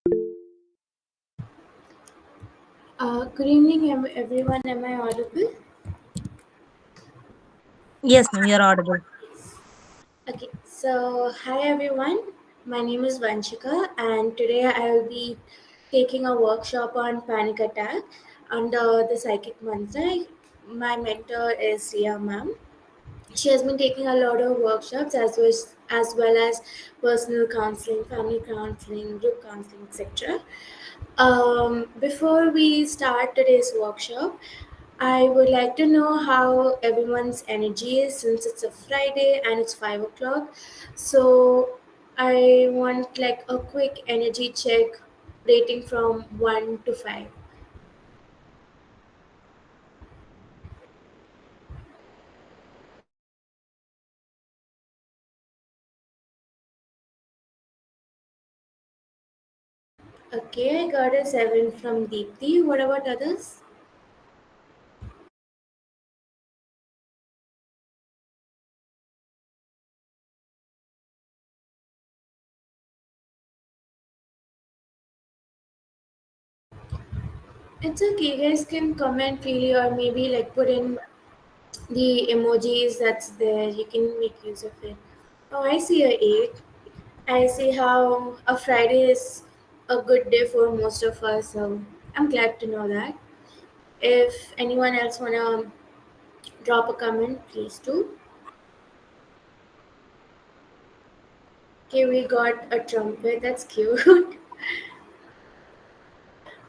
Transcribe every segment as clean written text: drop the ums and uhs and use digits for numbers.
Good evening, everyone. Am I audible? Yes, ma'am, you're audible. Okay, so hi everyone. My name is Vanchika, and today I will be taking a workshop on panic attack under the Psychic Mantraa. My mentor is Ria ma'am. She has been taking a lot of workshops as well as personal counseling, family counseling, group counseling, etc. Before we start today's workshop, I would like to know how everyone's energy is since it's a Friday and it's 5 o'clock. So I want like a quick energy check rating from 1 to 5. Okay, I got a 7 from Deepthi. What about others? It's okay, you guys can comment freely or maybe like put in the emojis that's there. You can make use of it. Oh, I see a 8. I see how a Friday is a good day for most of us, so I'm glad to know that. If anyone else wanna drop a comment, please do. Okay, we got a trumpet. That's cute.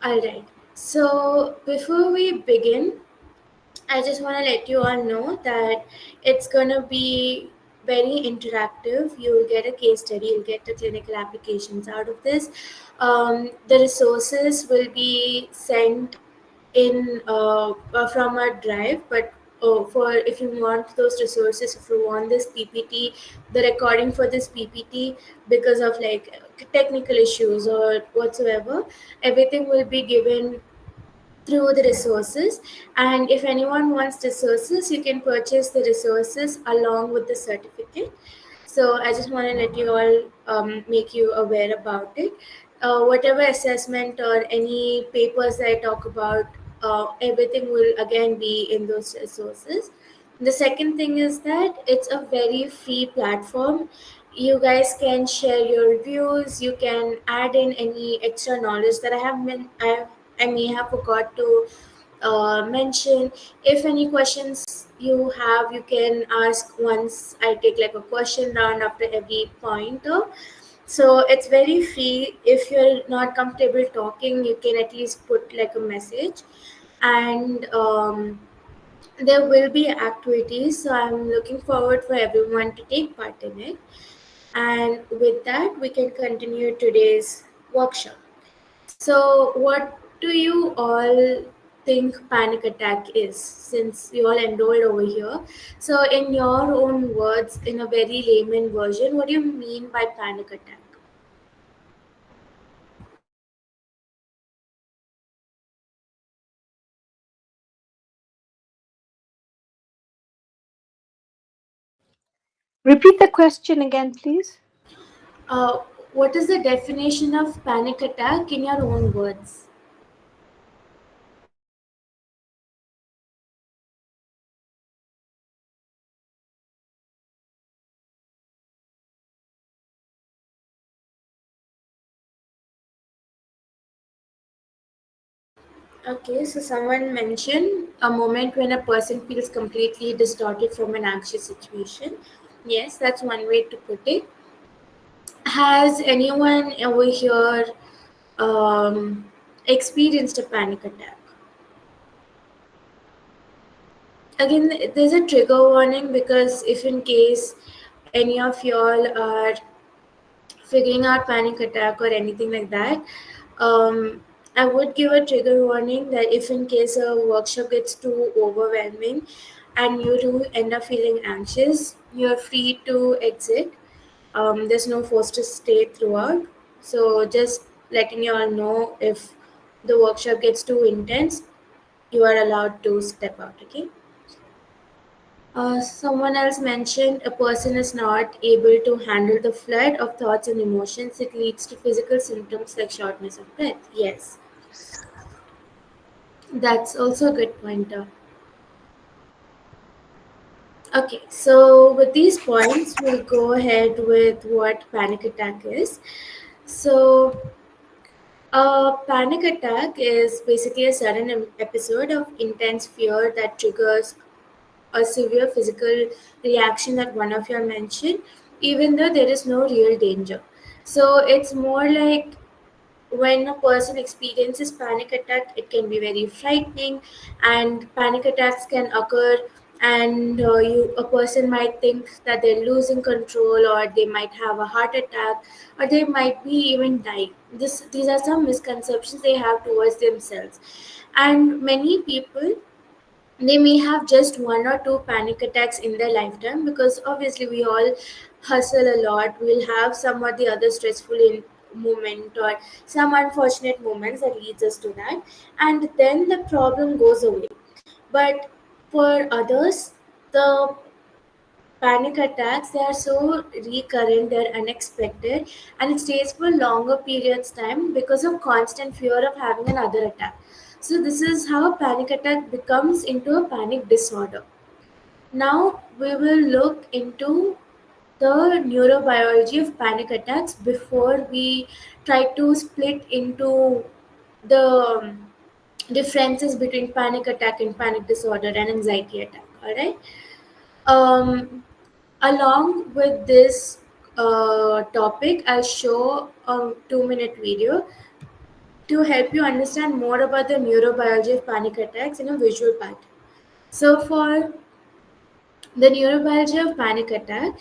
All right. So before we begin, I just want to let you all know that it's going to be very interactive. You'll get a case study, you'll get the clinical applications out of this. The resources will be sent in from a drive, but for if you want those resources, if you want this PPT, the recording for this PPT, because of like technical issues or whatsoever, everything will be given through the resources. And if anyone wants resources, you can purchase the resources along with the certificate. So I just want to let you all make you aware about it. Whatever assessment or any papers that I talk about, everything will again be in those resources. The second thing is that it's a very free platform. You guys can share your views. You can add in any extra knowledge that I may have forgot to mention. If any questions you have, you can ask once I take like a question round after every pointer. So it's very free. If you're not comfortable talking, you can at least put like a message. And there will be activities, so I'm looking forward for everyone to take part in it. And with that, we can continue today's workshop. So, what do you all think panic attack is, since you all enrolled over here? So, in your own words, in a very layman version, what do you mean by panic attack? Repeat the question again, please. Uh, what is the definition of panic attack in your own words? Okay, so someone mentioned a moment when a person feels completely distorted from an anxious situation. Yes, that's one way to put it. Has anyone over here experienced a panic attack? Again, there's a trigger warning because if in case any of y'all are figuring out panic attack or anything like that, I would give a trigger warning that if in case a workshop gets too overwhelming and you do end up feeling anxious, you're free to exit. There's no force to stay throughout. So just letting you all know, if the workshop gets too intense, you are allowed to step out. Okay. Someone else mentioned a person is not able to handle the flood of thoughts and emotions. It leads to physical symptoms like shortness of breath. Yes, that's also a good pointer. Okay, so with these points, we'll go ahead with what panic attack is. So, a panic attack is basically a sudden episode of intense fear that triggers a severe physical reaction that one of you mentioned, even though there is no real danger. So, it's more like when a person experiences panic attack, it can be very frightening, and panic attacks can occur, and a person might think that they're losing control, or they might have a heart attack, or they might be even die. These are some misconceptions they have towards themselves, and many people, they may have just one or two panic attacks in their lifetime, because obviously we all hustle a lot. We'll have some or the other stressful moment, or some unfortunate moments that leads us to that, and then the problem goes away. But for others, the panic attacks, they are so recurrent, they're unexpected, and it stays for longer periods time because of constant fear of having another attack. So this is how panic attack becomes into a panic disorder. Now we will look into the neurobiology of panic attacks before we try to split into the differences between panic attack and panic disorder and anxiety attack. All right. Along with this topic, I'll show a 2-minute video to help you understand more about the neurobiology of panic attacks in a visual pattern. So, for the neurobiology of panic attack,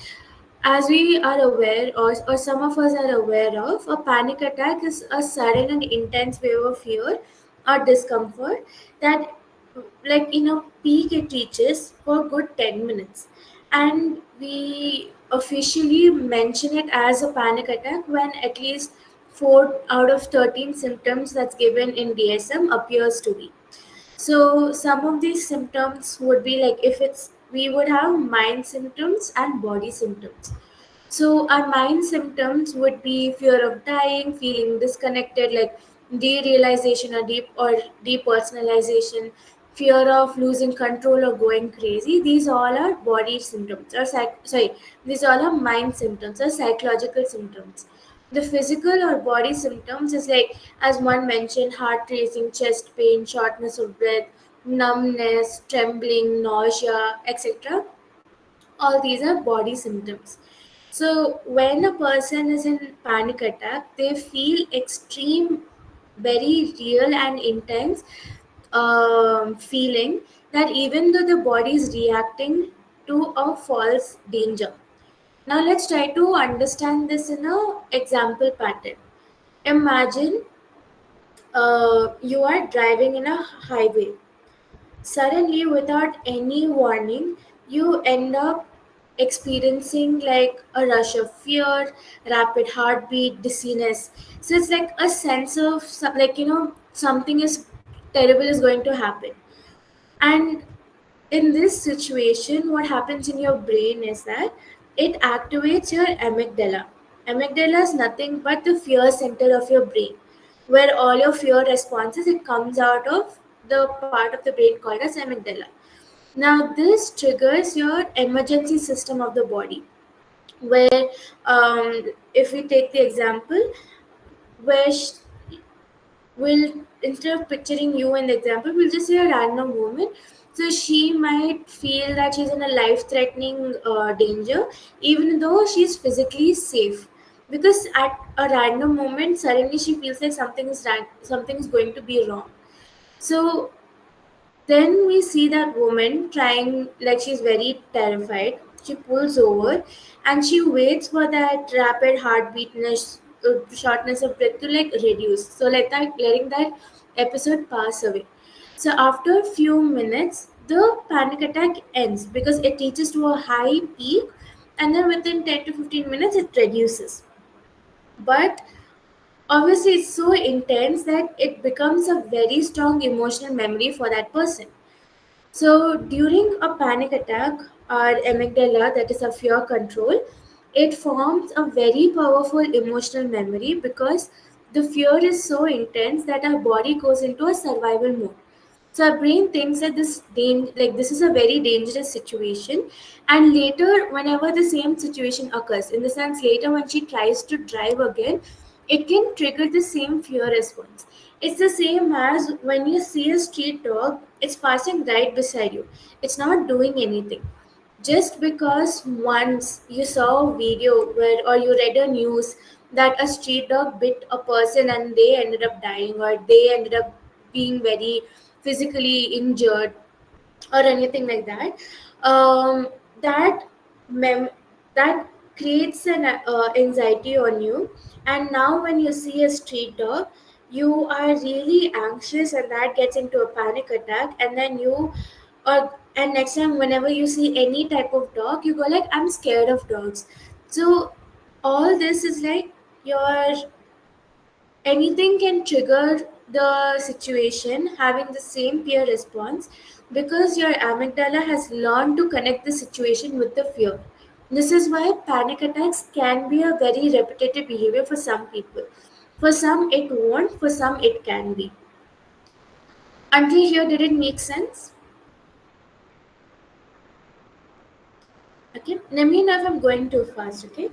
as we are aware, or some of us are aware of, a panic attack is a sudden and intense wave of fear or discomfort that, like in a peak, it reaches for a good 10 minutes. And we officially mention it as a panic attack when at least 4 out of 13 symptoms that's given in DSM appears to be. So some of these symptoms would be like, if it's, we would have mind symptoms and body symptoms. So our mind symptoms would be fear of dying, feeling disconnected, like derealization or depersonalization, fear of losing control or going crazy. These all are body symptoms, or these all are mind symptoms or psychological symptoms. The physical or body symptoms is like, as one mentioned, heart racing, chest pain, shortness of breath, numbness, trembling, nausea, etc. All these are body symptoms. So when a person is in panic attack, they feel extreme, very real and intense feeling, that even though the body is reacting to a false danger. Now let's try to understand this in a example pattern. Imagine you are driving in a highway. Suddenly, without any warning, you end up experiencing like a rush of fear, rapid heartbeat, dizziness. So it's like a sense of like, something is terrible is going to happen. And in this situation, what happens in your brain is that it activates your amygdala. Amygdala is nothing but the fear center of your brain, where all your fear responses, it comes out of the part of the brain called as amygdala. Now this triggers your emergency system of the body, where if we take the example, where we'll, instead of picturing you in the example, we'll just say a random woman. So she might feel that she's in a life-threatening danger, even though she's physically safe, because at a random moment, suddenly she feels like something is going to be wrong. So then we see that woman trying, like she's very terrified. She pulls over and she waits for that rapid heartbeatness, shortness of breath to like reduce. So let that, letting that episode pass away. So after a few minutes, the panic attack ends because it reaches to a high peak, and then within 10 to 15 minutes it reduces. But obviously it's so intense that it becomes a very strong emotional memory for that person. So during a panic attack, our amygdala, that is a fear control, it forms a very powerful emotional memory because the fear is so intense that our body goes into a survival mode. So our brain thinks that this is a very dangerous situation, and later, whenever the same situation occurs, in the sense later when she tries to drive again, it can trigger the same fear response. It's the same as when you see a street dog, it's passing right beside you. It's not doing anything. Just because once you saw a video where or you read a news that a street dog bit a person and they ended up dying or they ended up being very physically injured or anything like that, that mem- that creates an anxiety on you. And now when you see a street dog, you are really anxious and that gets into a panic attack, and then you or and next time whenever you see any type of dog, you go like, I'm scared of dogs. So all this is like your anything can trigger the situation having the same fear response because your amygdala has learned to connect the situation with the fear. This is why panic attacks can be a very repetitive behavior for some people. For some, it won't, for some, it can be. Until here, did it make sense? Okay, let me know if I'm going too fast. Okay,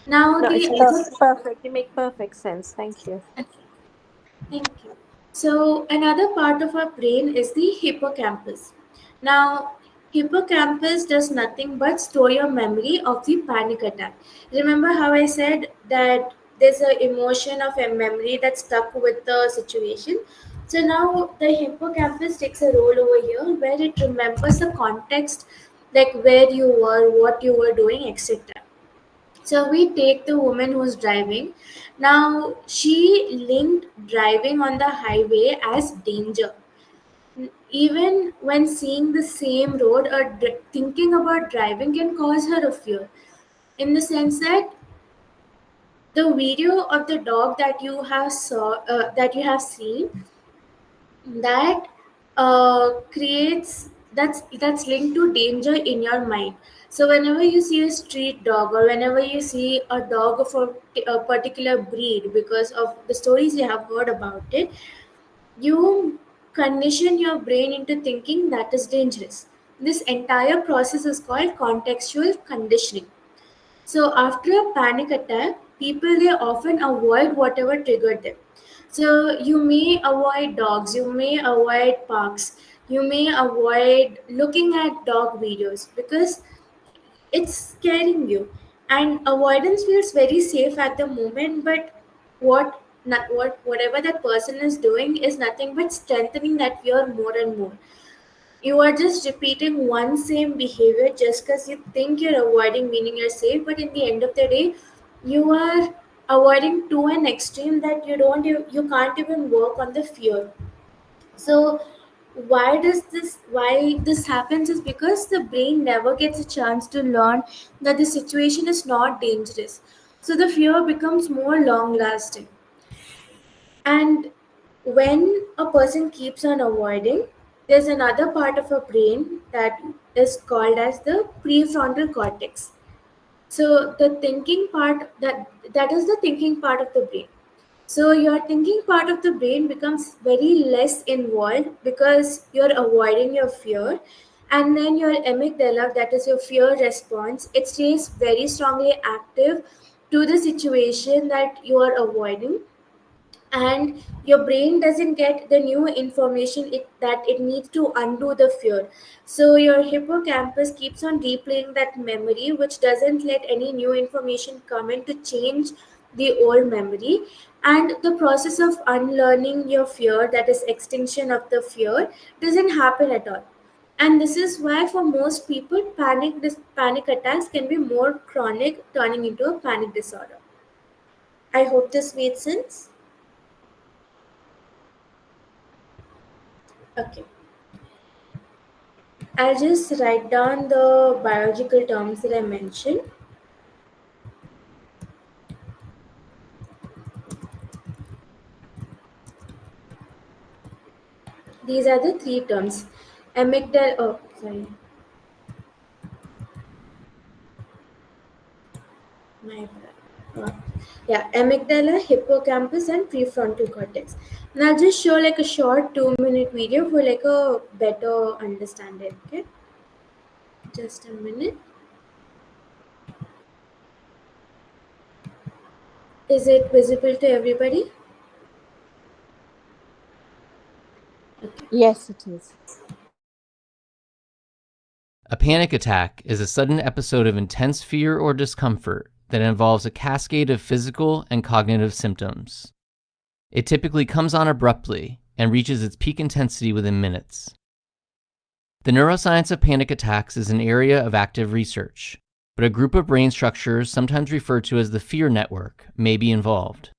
now No, the it's other. perfect. You make perfect sense. Thank you. Okay. Thank you. So another part of our brain is the hippocampus. Now, hippocampus does nothing but store your memory of the panic attack. Remember how I said that there's an emotion of a memory that's stuck with the situation. So now the hippocampus takes a role over here where it remembers the context, like where you were, what you were doing, etc. So we take the woman who's driving. Now she linked driving on the highway as danger. Even when seeing the same road or thinking about driving can cause her a fear. In the sense that the video of the dog that that you have seen, that creates that's linked to danger in your mind. So whenever you see a street dog or whenever you see a dog of a particular breed, because of the stories you have heard about it, you condition your brain into thinking that is dangerous. This entire process is called contextual conditioning. So after a panic attack, people they often avoid whatever triggered them. So you may avoid dogs, you may avoid parks, you may avoid looking at dog videos because it's scaring you. And avoidance feels very safe at the moment, but whatever that person is doing is nothing but strengthening that fear more and more. You are just repeating one same behavior just because you think you're avoiding meaning you're safe, but in the end of the day, you are avoiding to an extreme that you can't even work on the fear. So why this happens is because the brain never gets a chance to learn that the situation is not dangerous. So the fear becomes more long lasting. And when a person keeps on avoiding, there's another part of a brain that is called as the prefrontal cortex. So the thinking part that is the thinking part of the brain. So your thinking part of the brain becomes very less involved because you're avoiding your fear, and then your amygdala, that is your fear response, it stays very strongly active to the situation that you are avoiding, and your brain doesn't get the new information that it needs to undo the fear. So your hippocampus keeps on replaying that memory, which doesn't let any new information come in to change the old memory. And the process of unlearning your fear, that is extinction of the fear, doesn't happen at all. And this is why for most people panic attacks can be more chronic, turning into a panic disorder. I hope this made sense. Okay. I'll just write down the biological terms that I mentioned. These are the three terms. Amygdala, oh, sorry. My bad. Yeah, amygdala, hippocampus, and prefrontal cortex. And I'll just show like a short 2-minute video for like a better understanding. Okay, just a minute. Is it visible to everybody? Okay. Yes, it is. A panic attack is a sudden episode of intense fear or discomfort that involves a cascade of physical and cognitive symptoms. It typically comes on abruptly and reaches its peak intensity within minutes. The neuroscience of panic attacks is an area of active research, but a group of brain structures, sometimes referred to as the fear network, may be involved.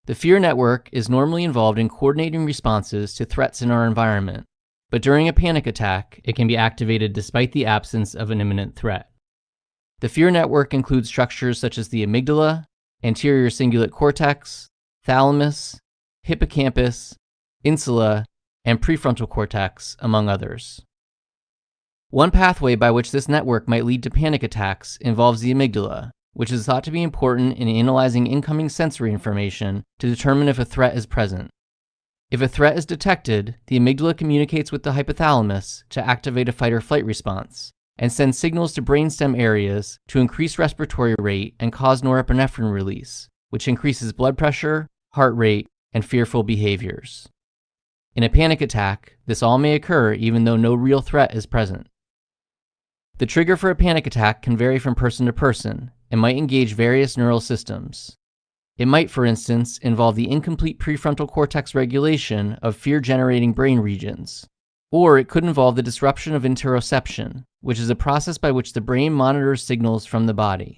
The fear network is normally involved in coordinating responses to threats in our environment, but during a panic attack, it can be activated despite the absence of an imminent threat. The fear network includes structures such as the amygdala, anterior cingulate cortex, thalamus, hippocampus, insula, and prefrontal cortex, among others. One pathway by which this network might lead to panic attacks involves the amygdala, which is thought to be important in analyzing incoming sensory information to determine if a threat is present. If a threat is detected, the amygdala communicates with the hypothalamus to activate a fight or flight response and sends signals to brainstem areas to increase respiratory rate and cause norepinephrine release, which increases blood pressure, heart rate, and fearful behaviors. In a panic attack, this all may occur even though no real threat is present. The trigger for a panic attack can vary from person to person and might engage various neural systems. It might, for instance, involve the incomplete prefrontal cortex regulation of fear-generating brain regions. Or it could involve the disruption of interoception, which is a process by which the brain monitors signals from the body.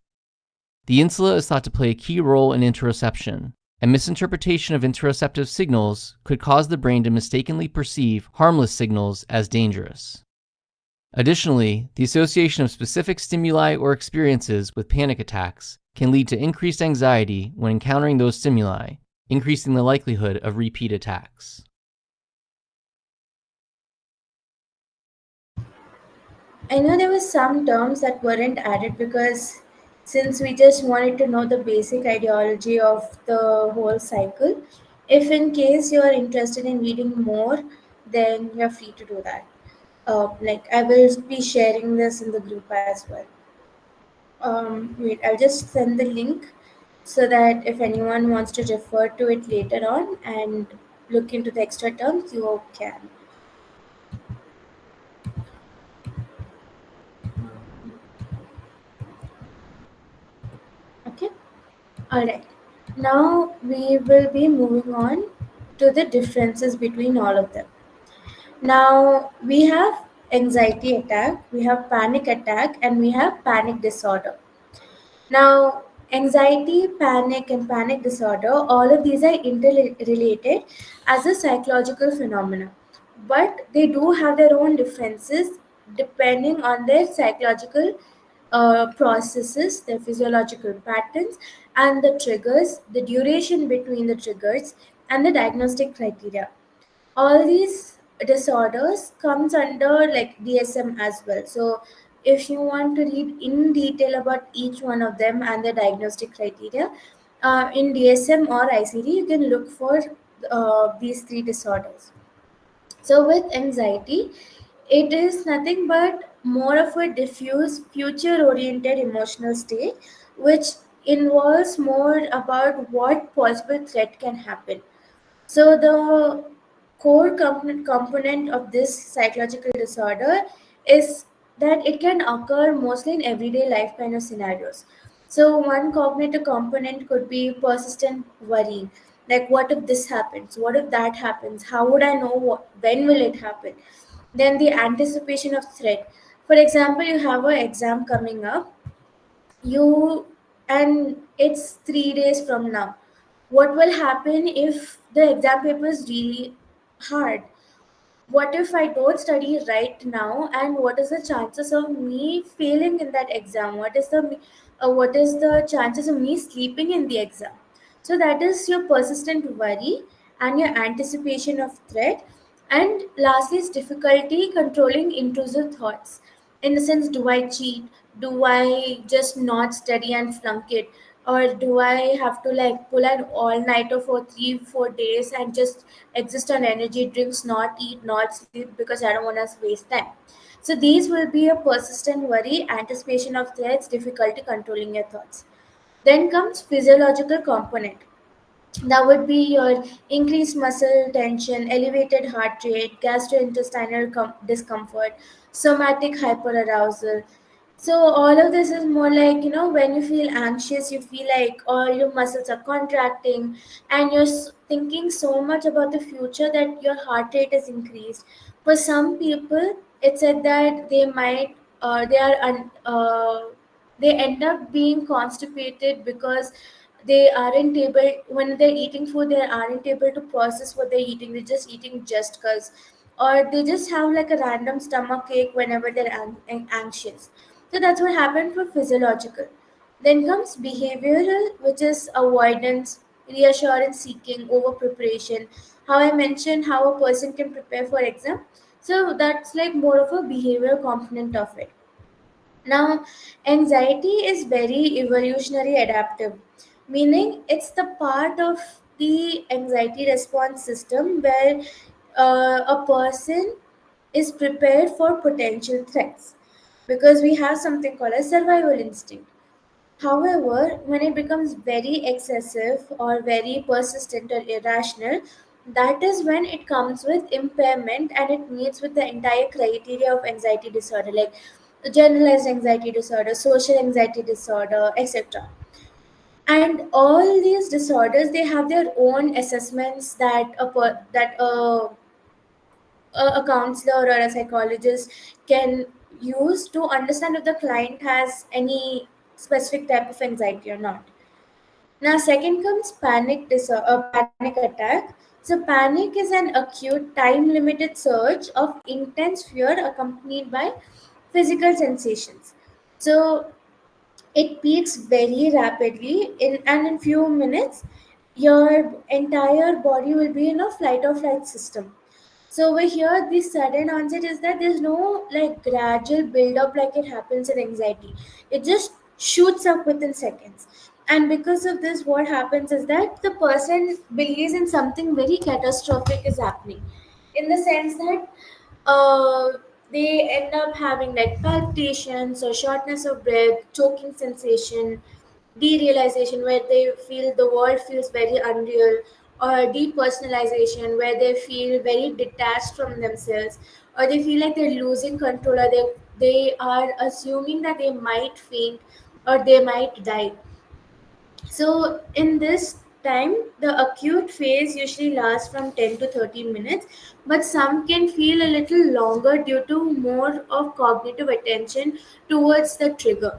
The insula is thought to play a key role in interoception, and misinterpretation of interoceptive signals could cause the brain to mistakenly perceive harmless signals as dangerous. Additionally, the association of specific stimuli or experiences with panic attacks can lead to increased anxiety when encountering those stimuli, increasing the likelihood of repeat attacks. I know there were some terms that weren't added because since we just wanted to know the basic ideology of the whole cycle, if in case you're interested in reading more, then you're free to do that. Like I will be sharing this in the group as well. Wait, I'll just send the link so that if anyone wants to refer to it later on and look into the extra terms, you can. Okay. All right. Now we will be moving on to the differences between all of them. Now we have anxiety attack, we have panic attack, and we have panic disorder. Now, anxiety, panic, and panic disorder, all of these are interrelated as a psychological phenomena, but they do have their own differences depending on their psychological processes, their physiological patterns, and the triggers, the duration between the triggers, and the diagnostic criteria. All these disorders comes under like DSM as well. So if you want to read in detail about each one of them and the diagnostic criteria, in DSM or ICD you can look for these three disorders. So with anxiety, it is nothing but more of a diffuse future oriented emotional state which involves more about what possible threat can happen. So the core component of this psychological disorder is that it can occur mostly in everyday life kind of scenarios. So one cognitive component could be persistent worrying, like what if this happens? What if that happens? How would I know when will it happen? Then the anticipation of threat. For example, you have an exam coming up, you and it's 3 days from now. What will happen if the exam paper is really hard? What if I don't study right now, and what is the chances of me failing in that exam? What is the chances of me sleeping in the exam? So that is your persistent worry and your anticipation of threat. And lastly is difficulty controlling intrusive thoughts, in the sense, do I cheat? Do I just not study and flunk it? Or do I have to like pull an all nighter for 3 4 days and just exist on energy drinks, not eat, not sleep because I don't want to waste time? So these will be a persistent worry, anticipation of threats, difficulty controlling your thoughts. Then comes physiological component. That would be your increased muscle tension, elevated heart rate, gastrointestinal discomfort, somatic hyperarousal. So all of this is more like, when you feel anxious, you feel like all your muscles are contracting, and you're thinking so much about the future that your heart rate is increased. For some people, it's said that they might, they end up being constipated because they aren't able, when they're eating food, they aren't able to process what they're eating. They're just eating just because, or they just have like a random stomach ache whenever they're anxious. So that's what happened for physiological. Then comes behavioral, which is avoidance, reassurance seeking, over preparation. How I mentioned how a person can prepare for exam, so that's like more of a behavioral component of it. Now, anxiety is very evolutionary adaptive, meaning it's the part of the anxiety response system where a person is prepared for potential threats, because we have something called a survival instinct. However, when it becomes very excessive or very persistent or irrational, that is when it comes with impairment and it meets with the entire criteria of anxiety disorder, like generalized anxiety disorder, social anxiety disorder, etc. And all these disorders, they have their own assessments that a counselor or a psychologist can use to understand if the client has any specific type of anxiety or not. Now, second comes panic attack. So, panic is an acute, time-limited surge of intense fear accompanied by physical sensations. So, it peaks very rapidly, in few minutes, your entire body will be in a flight or flight system. So over here, the sudden onset is that there's no like gradual build up like it happens in anxiety. It just shoots up within seconds. And because of this, what happens is that the person believes in something very catastrophic is happening. In the sense that uh, they end up having like palpitations or shortness of breath, choking sensation, derealization where they feel the world feels very unreal, or depersonalization where they feel very detached from themselves, or they feel like they're losing control, or they are assuming that they might faint or they might die. So in this time, the acute phase usually lasts from 10 to 13 minutes, but some can feel a little longer due to more of cognitive attention towards the trigger.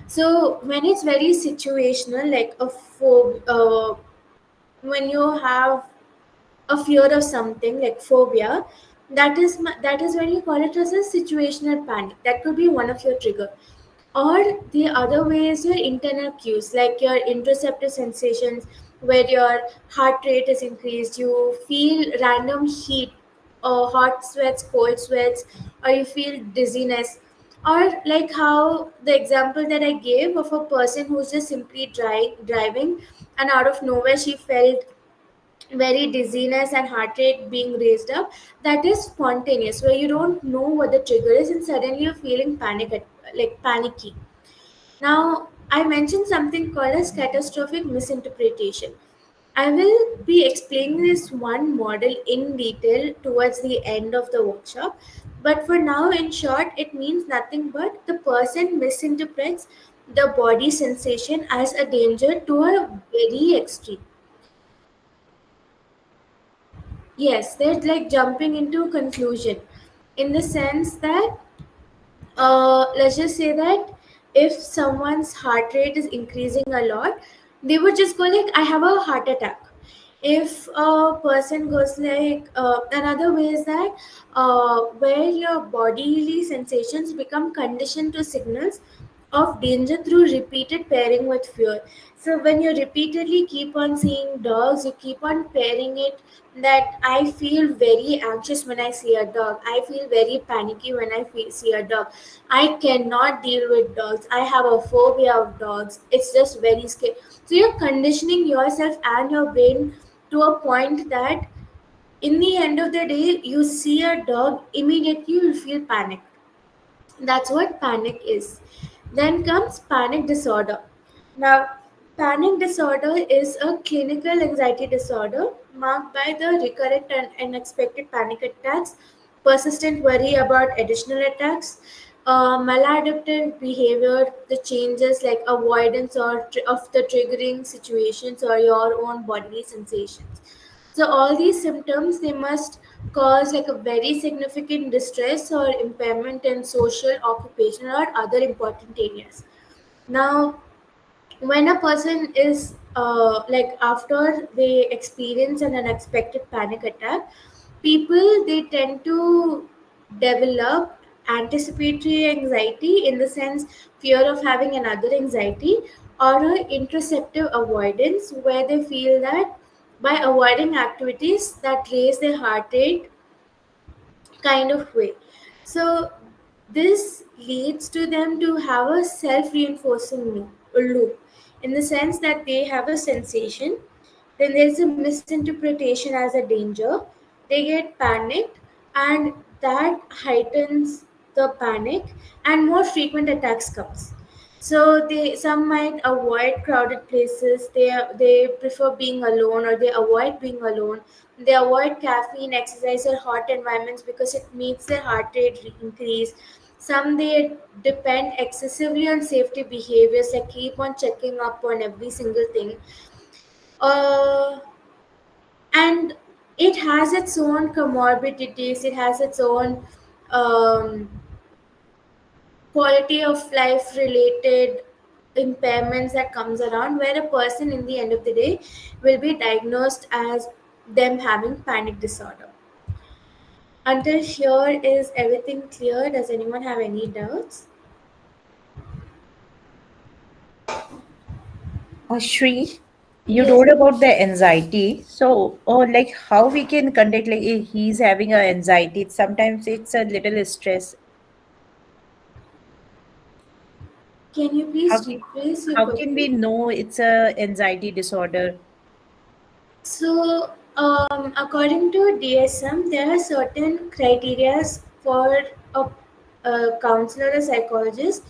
So when it's very situational, like when you have a fear of something like phobia, that is when you call it as a situational panic. That could be one of your trigger. Or the other way is your internal cues, like your interoceptive sensations, where your heart rate is increased, you feel random heat, or hot sweats, cold sweats, or you feel dizziness. Or like how the example that I gave of a person who's just simply driving, and out of nowhere she felt very dizziness and heart rate being raised up. That is spontaneous, where you don't know what the trigger is and suddenly you're feeling like panicky. Now, I mentioned something called as catastrophic misinterpretation. I will be explaining this one model in detail towards the end of the workshop. But for now, in short, it means nothing but the person misinterprets the body sensation as a danger to a very extreme. Yes, they're like jumping into a conclusion in the sense that let's just say that if someone's heart rate is increasing a lot, they would just go like, I have a heart attack. If a person goes like, another way is that where your bodily sensations become conditioned to signals of danger through repeated pairing with fear. So when you repeatedly keep on seeing dogs, you keep on pairing it that I feel very anxious when I see a dog. I feel very panicky when see a dog. I cannot deal with dogs. I have a phobia of dogs. It's just very scary. So you're conditioning yourself and your brain to a point that in the end of the day, you see a dog, immediately you will feel panic. That's what panic is. Then comes panic disorder. Now, panic disorder is a clinical anxiety disorder marked by the recurrent and unexpected panic attacks, persistent worry about additional attacks, maladaptive behavior, the changes like avoidance of the triggering situations or your own bodily sensations. So all these symptoms they must cause like a very significant distress or impairment in social, occupational, or other important areas. Now, when a person is like after they experience an unexpected panic attack, people they tend to develop anticipatory anxiety in the sense fear of having another anxiety or a interoceptive avoidance where they feel that by avoiding activities that raise their heart rate kind of way. So this leads to them to have a self-reinforcing loop in the sense that they have a sensation, then there's a misinterpretation as a danger, they get panicked, and that heightens the panic and more frequent attacks comes. So they some might avoid crowded places. They prefer being alone or they avoid being alone. They avoid caffeine, exercise, or hot environments because it makes their heart rate increase. Some they depend excessively on safety behaviors like keep on checking up on every single thing. Uh, and it has its own comorbidities. It has its own um, quality of life related impairments that comes around where a person in the end of the day will be diagnosed as them having panic disorder. Until here, is everything clear? Does anyone have any doubts? Shri, you Yes. told about the anxiety. So, like how we can contact, like he's having a anxiety. Sometimes it's a little stress. Can you How please can, rephrase your how can we question? know it's a anxiety disorder? So, according to DSM, there are certain criteria for a counselor or psychologist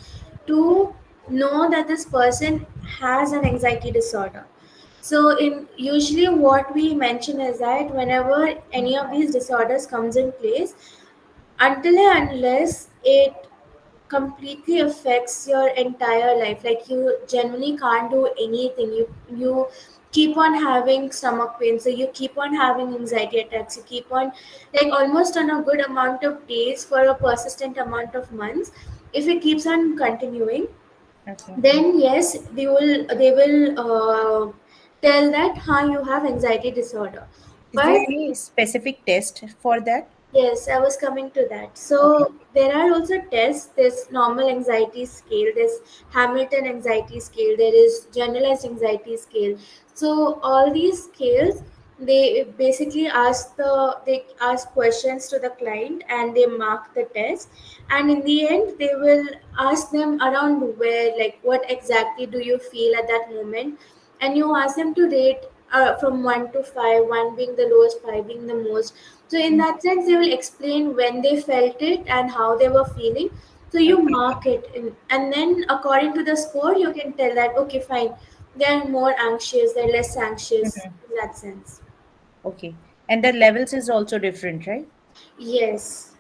to know that this person has an anxiety disorder. So, in usually what we mention is that whenever any of these disorders comes in place, until and unless it completely affects your entire life, like you generally can't do anything, you keep on having stomach pain, so you keep on having anxiety attacks, you keep on like almost on a good amount of days for a persistent amount of months. If it keeps on continuing, Okay. then yes, they will tell that you have anxiety disorder. Is there But any specific test for that? yes, I was coming to that. Okay. So there are also tests. There's normal anxiety scale. There's Hamilton anxiety scale. There is generalized anxiety scale. So all these scales, they basically they ask questions to the client and they mark the test. And in the end, they will ask them around where, like, what exactly do you feel at that moment, and you ask them to rate from 1 to 5, 1 being the lowest, 5 being the most. So in that sense, they will explain when they felt it and how they were feeling. So you Okay. mark it, and then according to the score, you can tell that okay, fine, they're more anxious, they're less anxious Mhm. in that sense. Okay. And the levels is also different, right? Yes.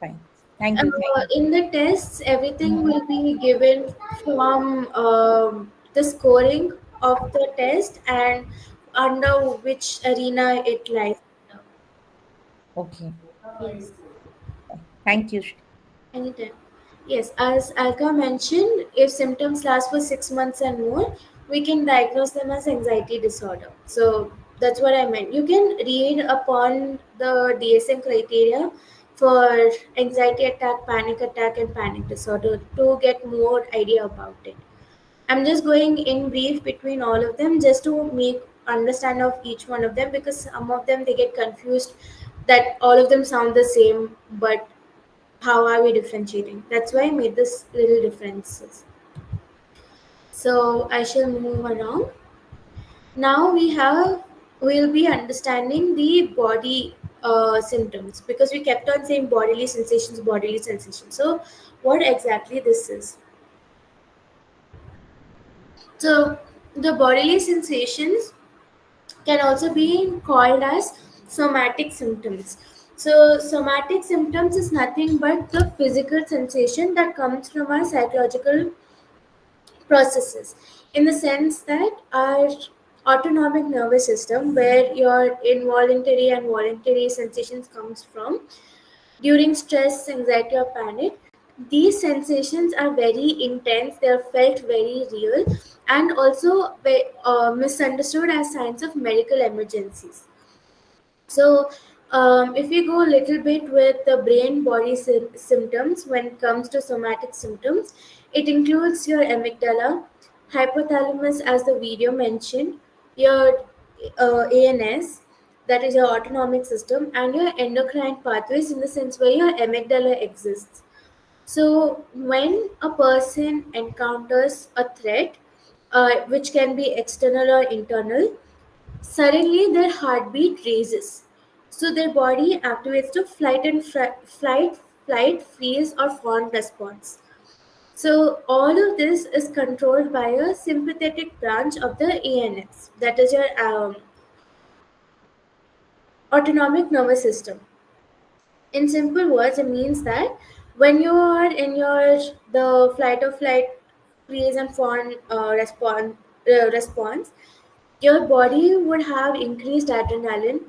Fine. Thank you. Thank you. In the tests, everything Mhm. will be given from the scoring of the test and under which arena it lies. Okay. Yes. Thank you. Shri. Anytime. Yes, as Alka mentioned, if symptoms last for 6 months and more, we can diagnose them as anxiety disorder. So that's what I meant. You can read upon the DSM criteria for anxiety attack, panic attack, and panic disorder to get more idea about it. I'm just going in brief between all of them just to make understand of each one of them, because some of them they get confused that all of them sound the same, but how are we differentiating? That's why I made this little differences. So I shall move along. Now we'll be understanding the body symptoms, because we kept on saying bodily sensations, bodily sensations. So what exactly this is? So the bodily sensations can also be called as somatic symptoms. So somatic symptoms is nothing but the physical sensation that comes from our psychological processes, in the sense that our autonomic nervous system, where your involuntary and voluntary sensations comes from during stress, anxiety, or panic, these sensations are very intense, they are felt very real, and also misunderstood as signs of medical emergencies. So, if we go a little bit with the brain body symptoms, when it comes to somatic symptoms, it includes your amygdala, hypothalamus, as the video mentioned, your ANS, that is your autonomic system, and your endocrine pathways, in the sense where your amygdala exists. So, when a person encounters a threat, which can be external or internal, suddenly their heartbeat raises. So their body activates to flight, freeze, or fawn response. So all of this is controlled by a sympathetic branch of the ANS, that is your autonomic nervous system. In simple words, it means that when you are in your the flight or flight, freeze, and fawn response, your body would have increased adrenaline,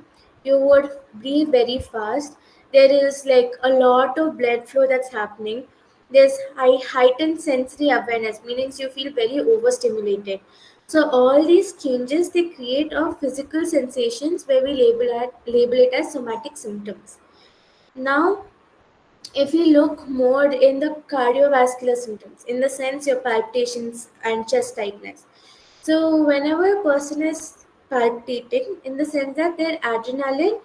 you would breathe very fast, there is like a lot of blood flow that's happening, there's heightened sensory awareness, meaning you feel very overstimulated. So all these changes, they create a physical sensations where we label it as somatic symptoms. Now, if we look more in the cardiovascular symptoms, in the sense your palpitations and chest tightness, so whenever a person is palpitating, in the sense that their adrenaline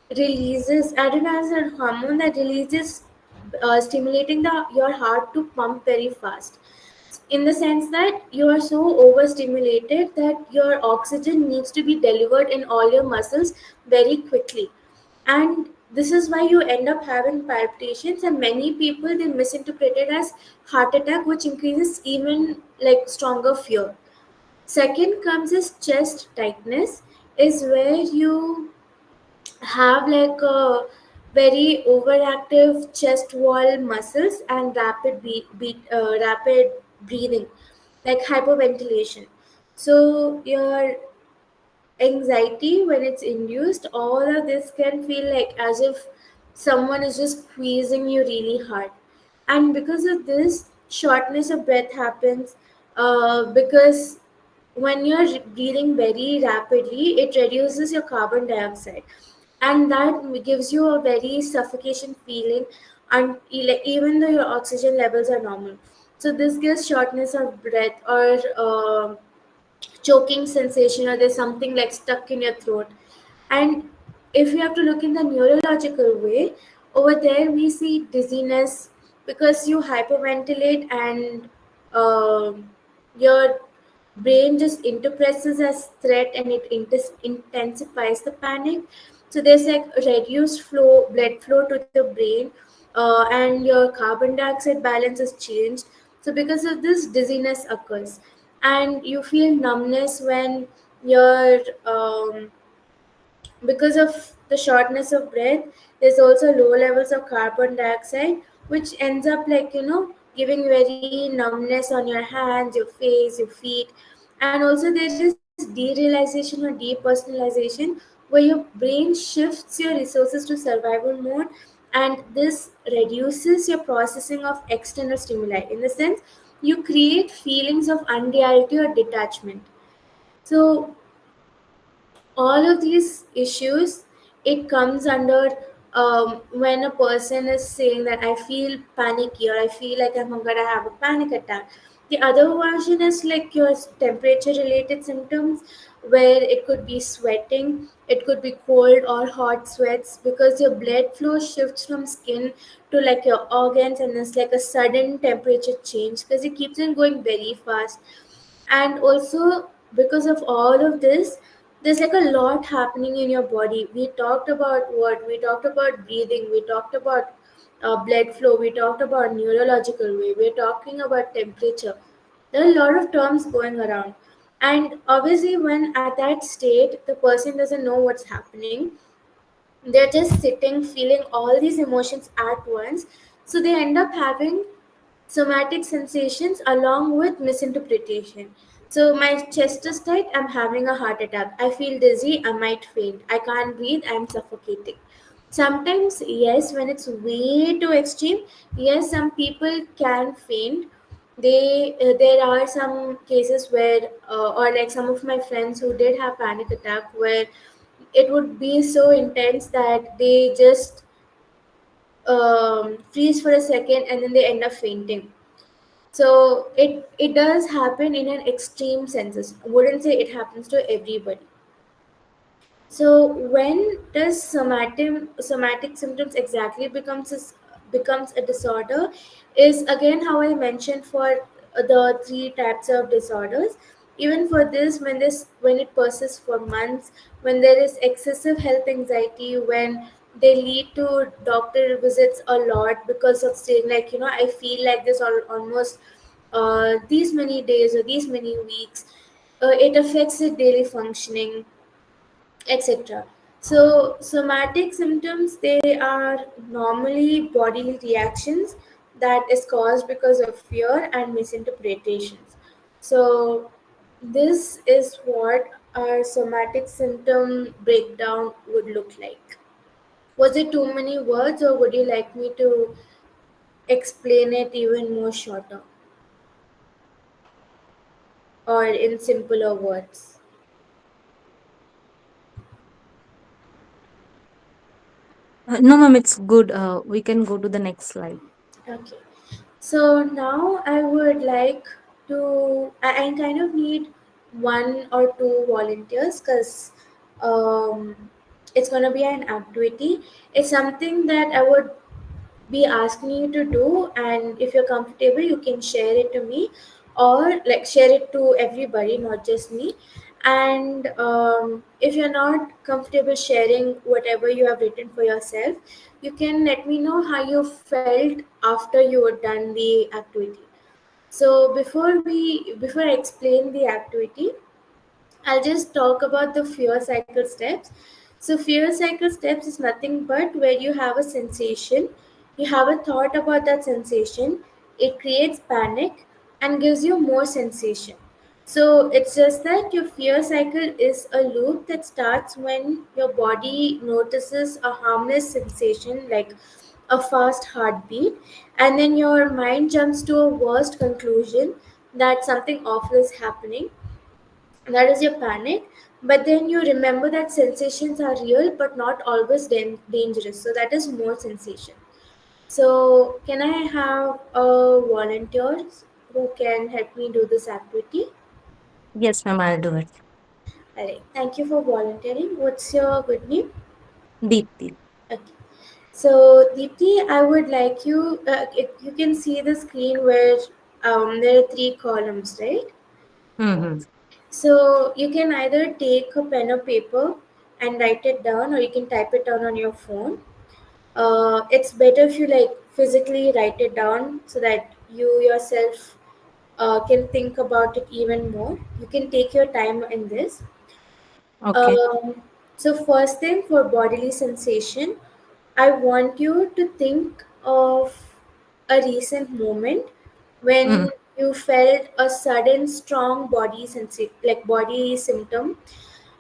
is a hormone that releases, stimulating your heart to pump very fast. In the sense that you are so overstimulated that your oxygen needs to be delivered in all your muscles very quickly, and this is why you end up having palpitations, and many people they misinterpret it as heart attack, which increases even like stronger fear. Second comes is chest tightness, is where you have like a very overactive chest wall muscles and rapid breathing, like hyperventilation. So your anxiety, when it's induced, all of this can feel like as if someone is just squeezing you really hard, and because of this, shortness of breath happens, because when you're breathing very rapidly, it reduces your carbon dioxide, and that gives you a very suffocation feeling, and even though your oxygen levels are normal. So this gives shortness of breath, or choking sensation, or there's something like stuck in your throat. And if you have to look in the neurological way, over there we see dizziness, because you hyperventilate, and your brain just interprets as threat, and it intensifies the panic. So there's like reduced blood flow to the brain, and your carbon dioxide balance is changed. So because of this, dizziness occurs, and you feel numbness when you're because of the shortness of breath. There's also low levels of carbon dioxide, which ends up like giving very numbness on your hands, your face, your feet. And also there is derealization or depersonalization, where your brain shifts your resources to survival mode, and this reduces your processing of external stimuli, in the sense you create feelings of unreality or detachment. So all of these issues, it comes under when a person is saying that I feel panicky or I feel like I'm gonna have a panic attack. The other version is like your temperature related symptoms, where it could be sweating, it could be cold or hot sweats, because your blood flow shifts from skin to like your organs, and there's like a sudden temperature change because it keeps on going very fast. And also, because of all of this, there's like a lot happening in your body. We talked about breathing, we talked about blood flow, we talked about neurological way, we're talking about temperature. There are a lot of terms going around, and obviously when at that state the person doesn't know what's happening, they're just sitting feeling all these emotions at once, so they end up having somatic sensations along with misinterpretation. So my chest is tight, I'm having a heart attack. I feel dizzy, I might faint. I can't breathe, I'm suffocating. Sometimes, yes, when it's way too extreme, yes, some people can faint. There are some cases where, or like some of my friends who did have panic attack, where it would be so intense that they just freeze for a second and then they end up fainting. So it does happen in an extreme senses. I wouldn't say it happens to everybody. So when does somatic symptoms exactly becomes a disorder is again how I mentioned for the three types of disorders. Even for this, when it persists for months, when there is excessive health anxiety, when they lead to doctor visits a lot because of saying like, I feel like this almost these many days or these many weeks, it affects the daily functioning, etc. So somatic symptoms, they are normally bodily reactions that is caused because of fear and misinterpretations. So this is what our somatic symptom breakdown would look like. Was it too many words, or would you like me to explain it even more shorter or in simpler words? No, ma'am, it's good. We can go to the next slide. Okay. So now I would like I kind of need one or two volunteers because it's going to be an activity. It's something that I would be asking you to do, and if you're comfortable you can share it to me, or like share it to everybody, not just me. And if you're not comfortable sharing whatever you have written for yourself, you can let me know how you felt after you were done the activity. So before I explain the activity, I'll just talk about the fear cycle steps. So, fear cycle steps is nothing but where you have a sensation, you have a thought about that sensation, it creates panic and gives you more sensation. So, it's just that your fear cycle is a loop that starts when your body notices a harmless sensation like a fast heartbeat, and then your mind jumps to a worst conclusion that something awful is happening. That is your panic. But then you remember that sensations are real but not always dangerous, so that is more sensation. So can I have volunteers who can help me do this activity? Yes, ma'am, I'll do it. Alright, thank you for volunteering. What's your good name? Deepti. Okay. So Deepti, I would like you, you can see the screen where there are three columns, right? Mm-hmm. So you can either take a pen or paper and write it down, or you can type it down on your phone. It's better if you like physically write it down so that you yourself can think about it even more. You can take your time in this. Okay. So first thing, for bodily sensation, I want you to think of a recent moment Mm. when you felt a sudden strong body symptom,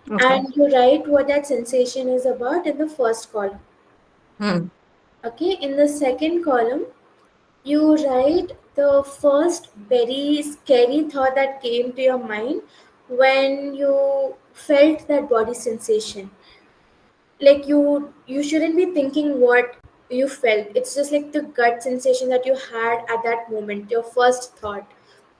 Okay. and you write what that sensation is about in the first column. Mm. Okay, in the second column, you write the first very scary thought that came to your mind when you felt that body sensation. like you shouldn't be thinking what you felt. It's just like the gut sensation that you had at that moment, your first thought,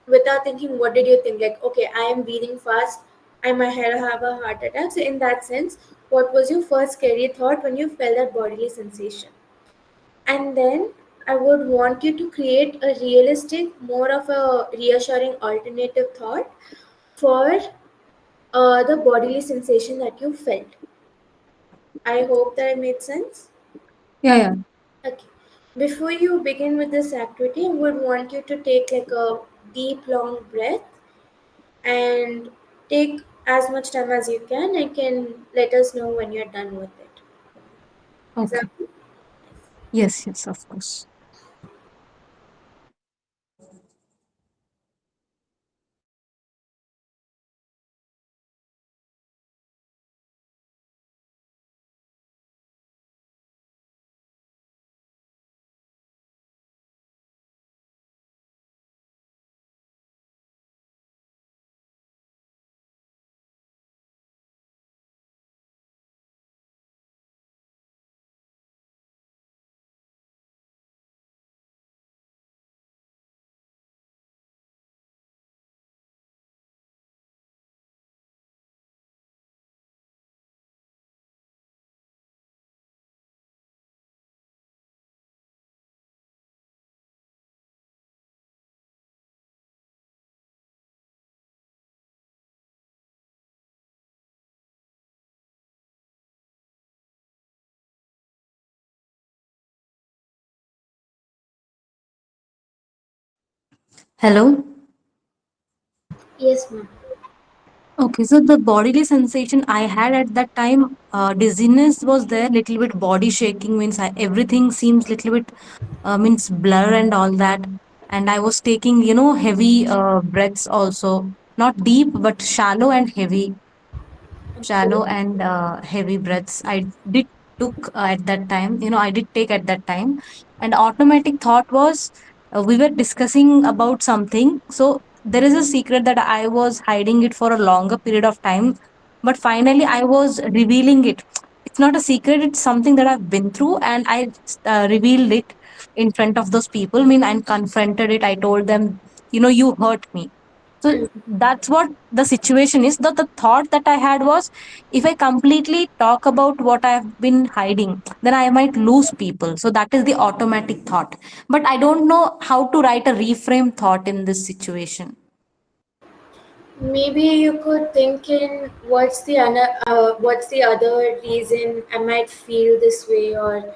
without thinking what did you think, like okay, I am breathing fast, I might have a heart attack. So in that sense, what was your first scary thought when you felt that bodily sensation? And then I would want you to create a realistic, more of a reassuring alternative thought for the bodily sensation that you felt. I hope that it made sense. Yeah, yeah. Okay. Before you begin with this activity, I would want you to take like a deep, long breath and take as much time as you can. And can let us know when you're done with it. Is that Okay. Yes, yes, of course. Hello. yes, ma'am? Okay, so the bodily sensation I had at that time, dizziness was there, little bit body shaking means everything seems little bit means blur and all that. And I was taking, heavy breaths also, not deep but Okay. shallow and heavy breaths. I did took at that time. I did take at that time, and automatic thought was we were discussing about something. So there is a secret that I was hiding it for a longer period of time, but finally I was revealing it. It's not a secret. It's something that I've been through, and I revealed it in front of those people. I mean, I confronted it. I told them, you hurt me. So that's what the situation is. The thought that I had was, if I completely talk about what I've been hiding, then I might lose people. So that is the automatic thought. But I don't know how to write a reframe thought in this situation. Maybe you could think in what's the other reason I might feel this way, or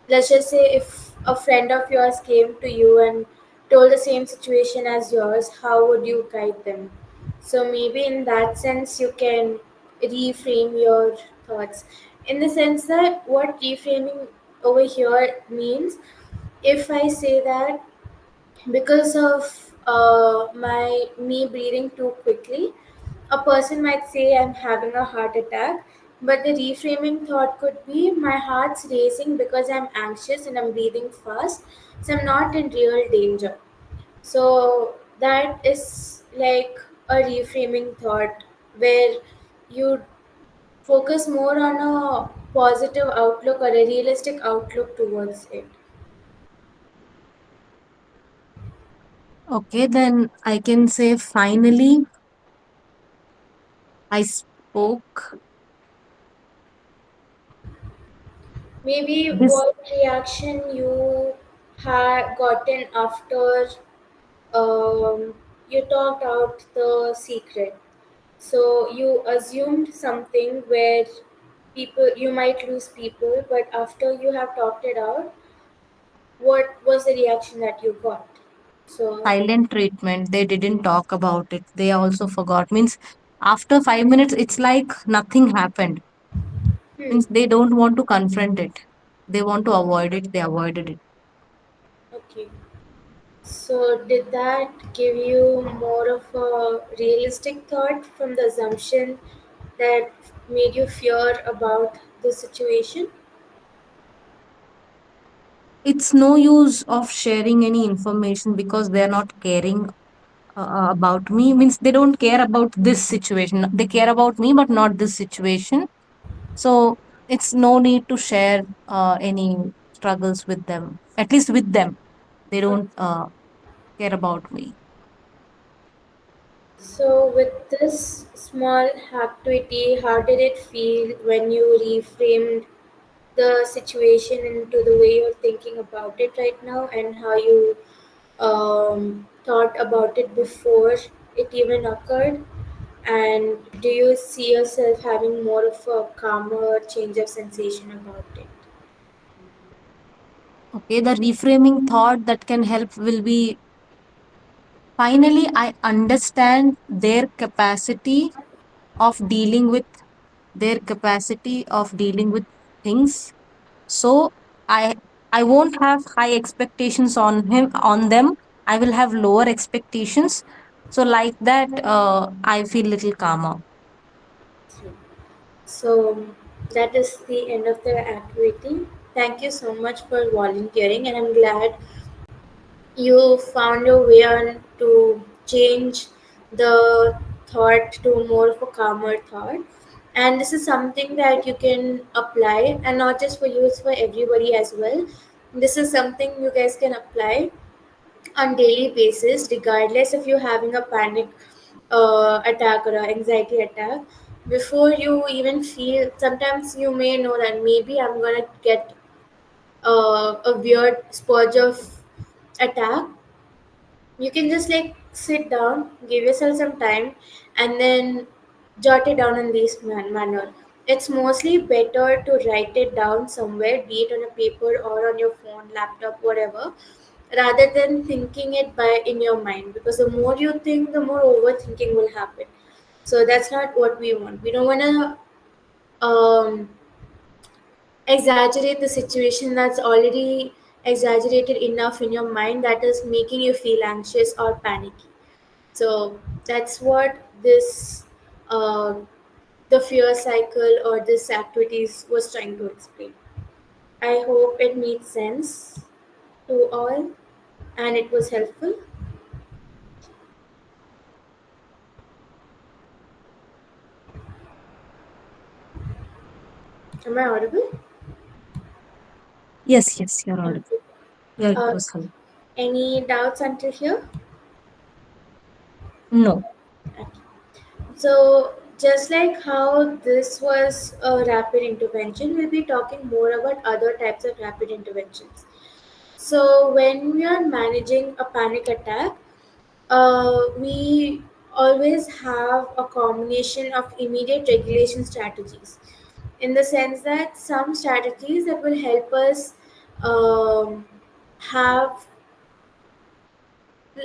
let's just say if a friend of yours came to you and told the same situation as yours, how would you guide them? So maybe in that sense you can reframe your thoughts, in the sense that what reframing over here means, if I say that because of my me breathing too quickly, a person might say I'm having a heart attack, but the reframing thought could be my heart's racing because I'm anxious and I'm breathing fast, so I'm not in real danger. So that is like a reframing thought where you focus more on a positive outlook or a realistic outlook towards it. Okay, then I can say finally I spoke Maybe this. what reaction you had gotten after you talked out the secret. So you assumed something where people you might lose people, but after you have talked it out, what was the reaction that you got? So, Silent treatment. They didn't talk about it. They also forgot. Means after 5 minutes, it's like nothing happened. hmm, Means they don't want to confront it. They want to avoid it. They avoided it. okay. So did that give you more of a realistic thought from the assumption that made you fear about the situation? It's no use of sharing any information because they're not caring about me. Means they don't care about this situation. They care about me, but not this situation. So it's no need to share any struggles with them, at least with them. They don't care about me. So, with this small activity, how did it feel when you reframed the situation into the way you're thinking about it right now, and how you thought about it before it even occurred? And do you see yourself having more of a calmer change of sensation about it? Okay, the reframing thought that can help will be, finally, I understand of dealing with their capacity of dealing with things. So I I won't have high expectations on them. I will have lower expectations. So like that, I feel little calmer. So that is the end of the activity. Thank you so much for volunteering, and I'm glad you found a way on to change the thought to more of a calmer thought. And this is something that you can apply, and not just for you, it's for everybody as well. This is something you guys can apply on daily basis, regardless if you're having a panic attack or an anxiety attack. Before you even feel, sometimes you may know that maybe I'm gonna get a weird spurge of attack. You can just like sit down, give yourself some time, and then jot it down in this manner. It's mostly better to write it down somewhere, be it on a paper or on your phone, laptop, whatever, rather than thinking it by in your mind, because the more you think, the more overthinking will happen. So that's not what we want. We don't want to exaggerate the situation that's already exaggerated enough in your mind, that is making you feel anxious or panicky. So that's what this uh, the fear cycle or this activities was trying to explain. I hope it made sense to all and it was helpful. Am I audible? Yes, yes, you're audible. Okay. Yeah, it Uh, was helpful. any doubts until here? No. Okay. So, just like how this was a rapid intervention, we'll be talking more about other types of rapid interventions. So, when we are managing a panic attack, we always have a combination of immediate regulation strategies, in the sense that some strategies that will help us um, have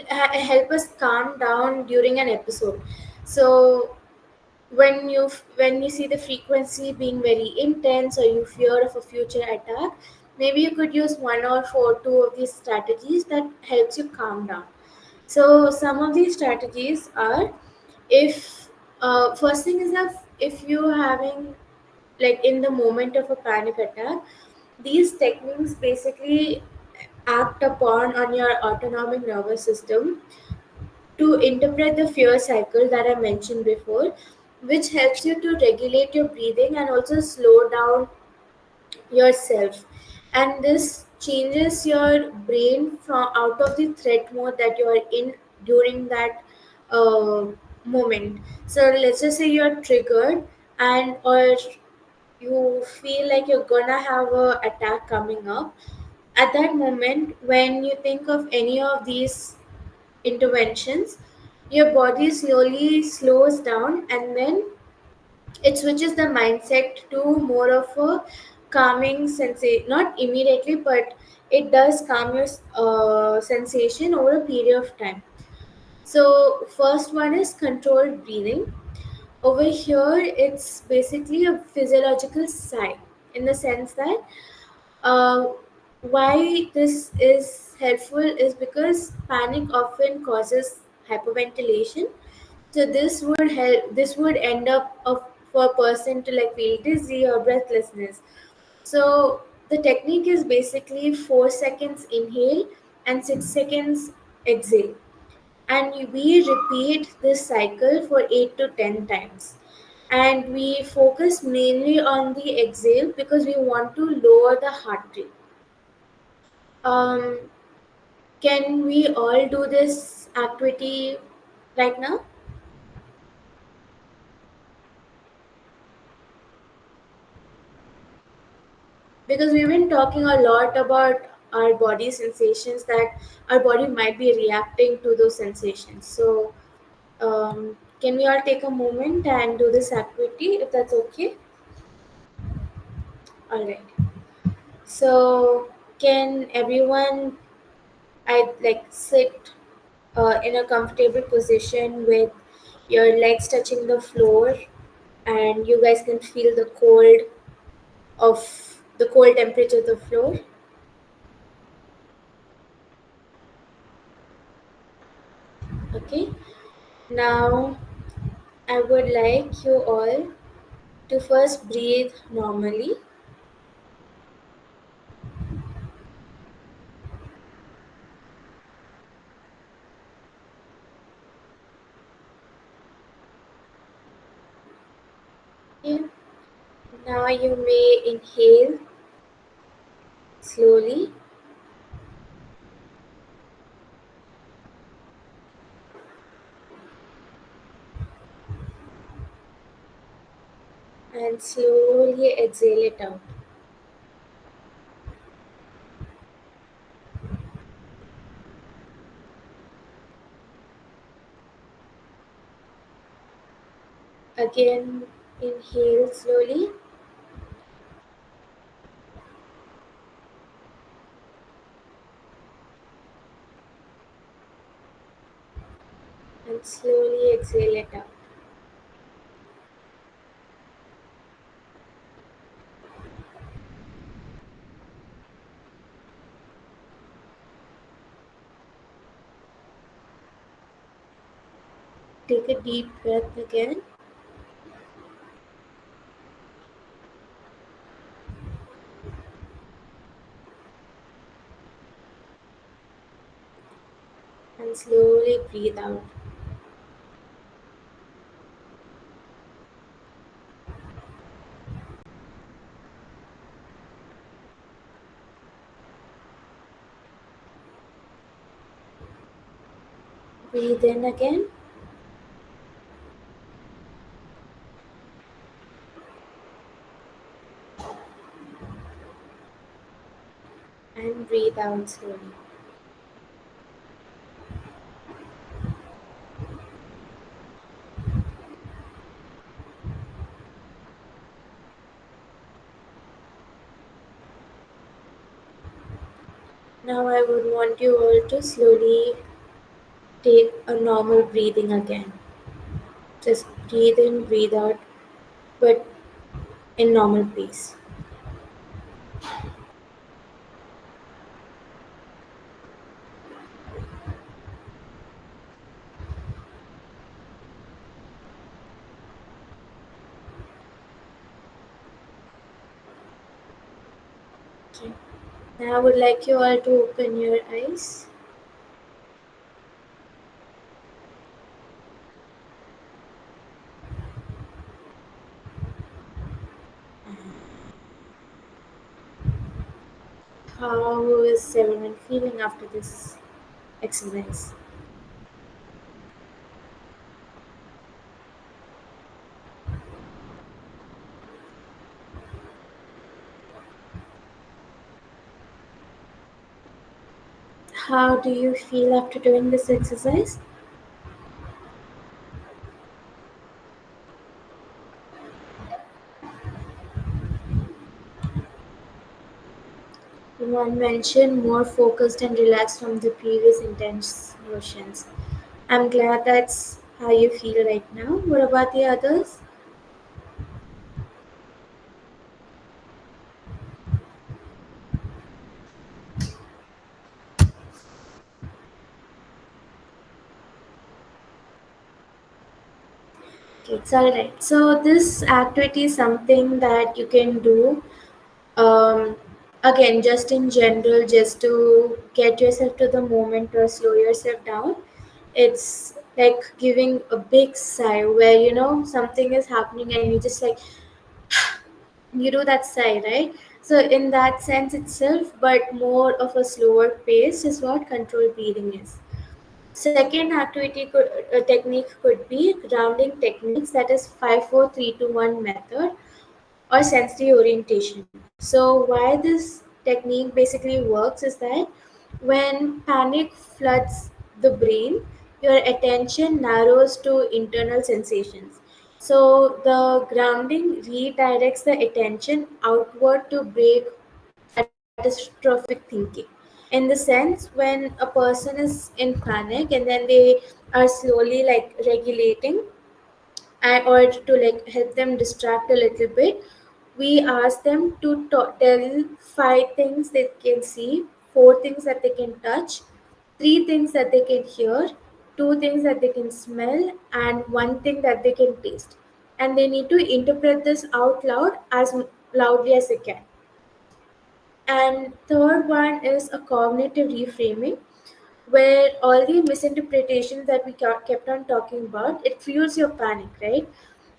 help us calm down during an episode. So when you see the frequency being very intense or you fear of a future attack, maybe you could use one or four two of these strategies that helps you calm down. So some of these strategies are, if first thing is that if you're having, like in the moment of a panic attack, these techniques basically act upon on your autonomic nervous system to interpret the fear cycle that I mentioned before, which helps you to regulate your breathing and also slow down yourself. And this changes your brain from out of the threat mode that you are in during that uh, moment. So let's just say you're triggered, and or you feel like you're gonna have a attack coming up. At that moment, when you think of any of these interventions, your body slowly slows down, and then it switches the mindset to more of a calming sensation. Not immediately, but it does calm your sensation over a period of time. So, first one is controlled breathing. Over here, it's basically a physiological sign, in the sense that uh, why this is helpful is because panic often causes hyperventilation. So this would help. This would end up for a person to like feel dizzy or breathlessness. So the technique is basically 4 seconds inhale and 6 seconds exhale, and we repeat this cycle for 8 to 10 times. and we focus mainly on the exhale because we want to lower the heart rate. Um, can we all do this activity right now? Because we've been talking a lot about our body sensations, that our body might be reacting to those sensations. So, can we all take a moment and do this activity if that's okay? All right. So, can everyone I like sit in a comfortable position with your legs touching the floor, and you guys can feel the cold temperature of the floor. Okay. Now I would like you all to first breathe normally, okay? Now you may inhale slowly and slowly exhale it out. Again, inhale slowly and slowly exhale it out. Take a deep breath again and slowly breathe out. Breathe in again and breathe out slowly. Now I would want you all to slowly take a normal breathing again. Just breathe in, breathe out, but in normal pace. Okay. Now I would like you all to open your eyes. How is everyone feeling after this exercise? How do you feel after doing this exercise? One mentioned more focused and relaxed from the previous intense motions. I'm glad that's how you feel right now. What about the others? Okay, it's all right. So this activity is something that you can do. Again, just in general, just to get yourself to the moment or slow yourself down. It's like giving a big sigh where something is happening and you just like you do that sigh, right? So in that sense itself, but more of a slower pace is what controlled breathing is. Second activity technique could be grounding techniques, that is 5 4 3 2 1 method or sensory orientation. So why this technique basically works is that when panic floods the brain, your attention narrows to internal sensations. So the grounding redirects the attention outward to break catastrophic thinking. In the sense, when a person is in panic and then they are slowly like regulating, and or to like help them distract a little bit, we ask them to tell 5 things they can see, 4 things that they can touch, 3 things that they can hear, 2 things that they can smell, and 1 thing that they can taste, and they need to interpret this out loud as loudly as they can. And third one is a cognitive reframing, where all the misinterpretations that we kept on talking about, it fuels your panic, right?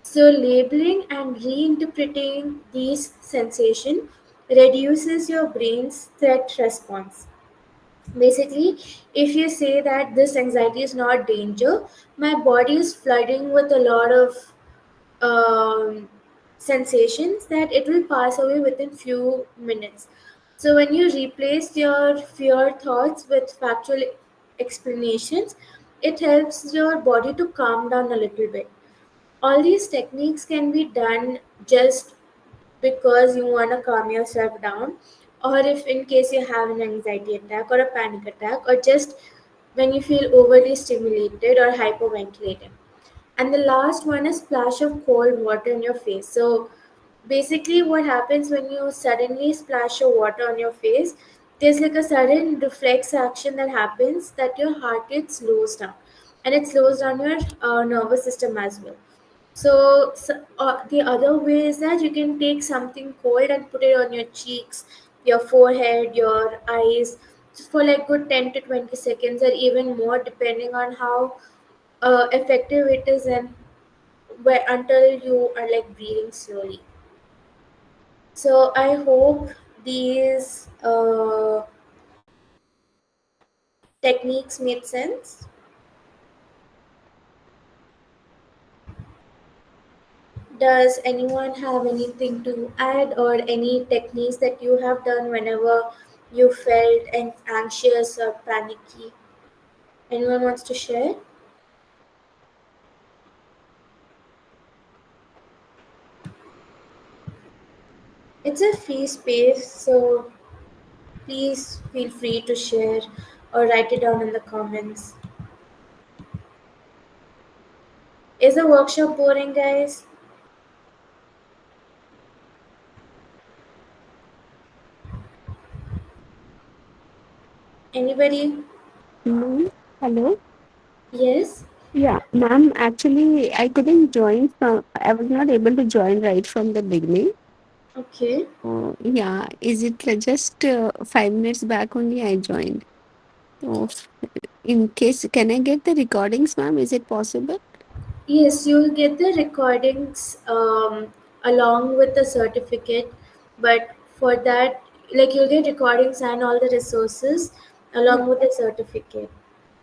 So labeling and reinterpreting these sensations reduces your brain's threat response. Basically, if you say that this anxiety is not danger, my body is flooding with a lot of um, sensations that it will pass away within few minutes. So when you replace your fear thoughts with factual explanations, it helps your body to calm down a little bit. All these techniques can be done just because you want to calm yourself down, or if in case you have an anxiety attack or a panic attack, or just when you feel overly stimulated or hyperventilating. And the last one is splash of cold water in your face. So basically what happens when you suddenly splash of water on your face, there's like a sudden reflex action that happens that your heart rate slows down, and it slows down your nervous system as well. So, the other way is that you can take something cold and put it on your cheeks, your forehead, your eyes, just for like good 10 to 20 seconds or even more, depending on how effective it is, and where until you are like breathing slowly. So I hope these techniques made sense. Does anyone have anything to add, or any techniques that you have done whenever you felt anxious or panicky? Anyone wants to share? It's a free space, so please feel free to share or write it down in the comments. Is the workshop boring, guys? Anybody? Ma'am, hello. Yes? Yeah, ma'am. Actually, I couldn't join from. I was not able to join right from the beginning. Okay. Yeah. Is it just 5 minutes back only I joined? So, in case, can I get the recordings, ma'am? Is it possible? Yes, you'll get the recordings along with the certificate, but for that, like you'll get recordings and all the resources Yeah. along with the certificate.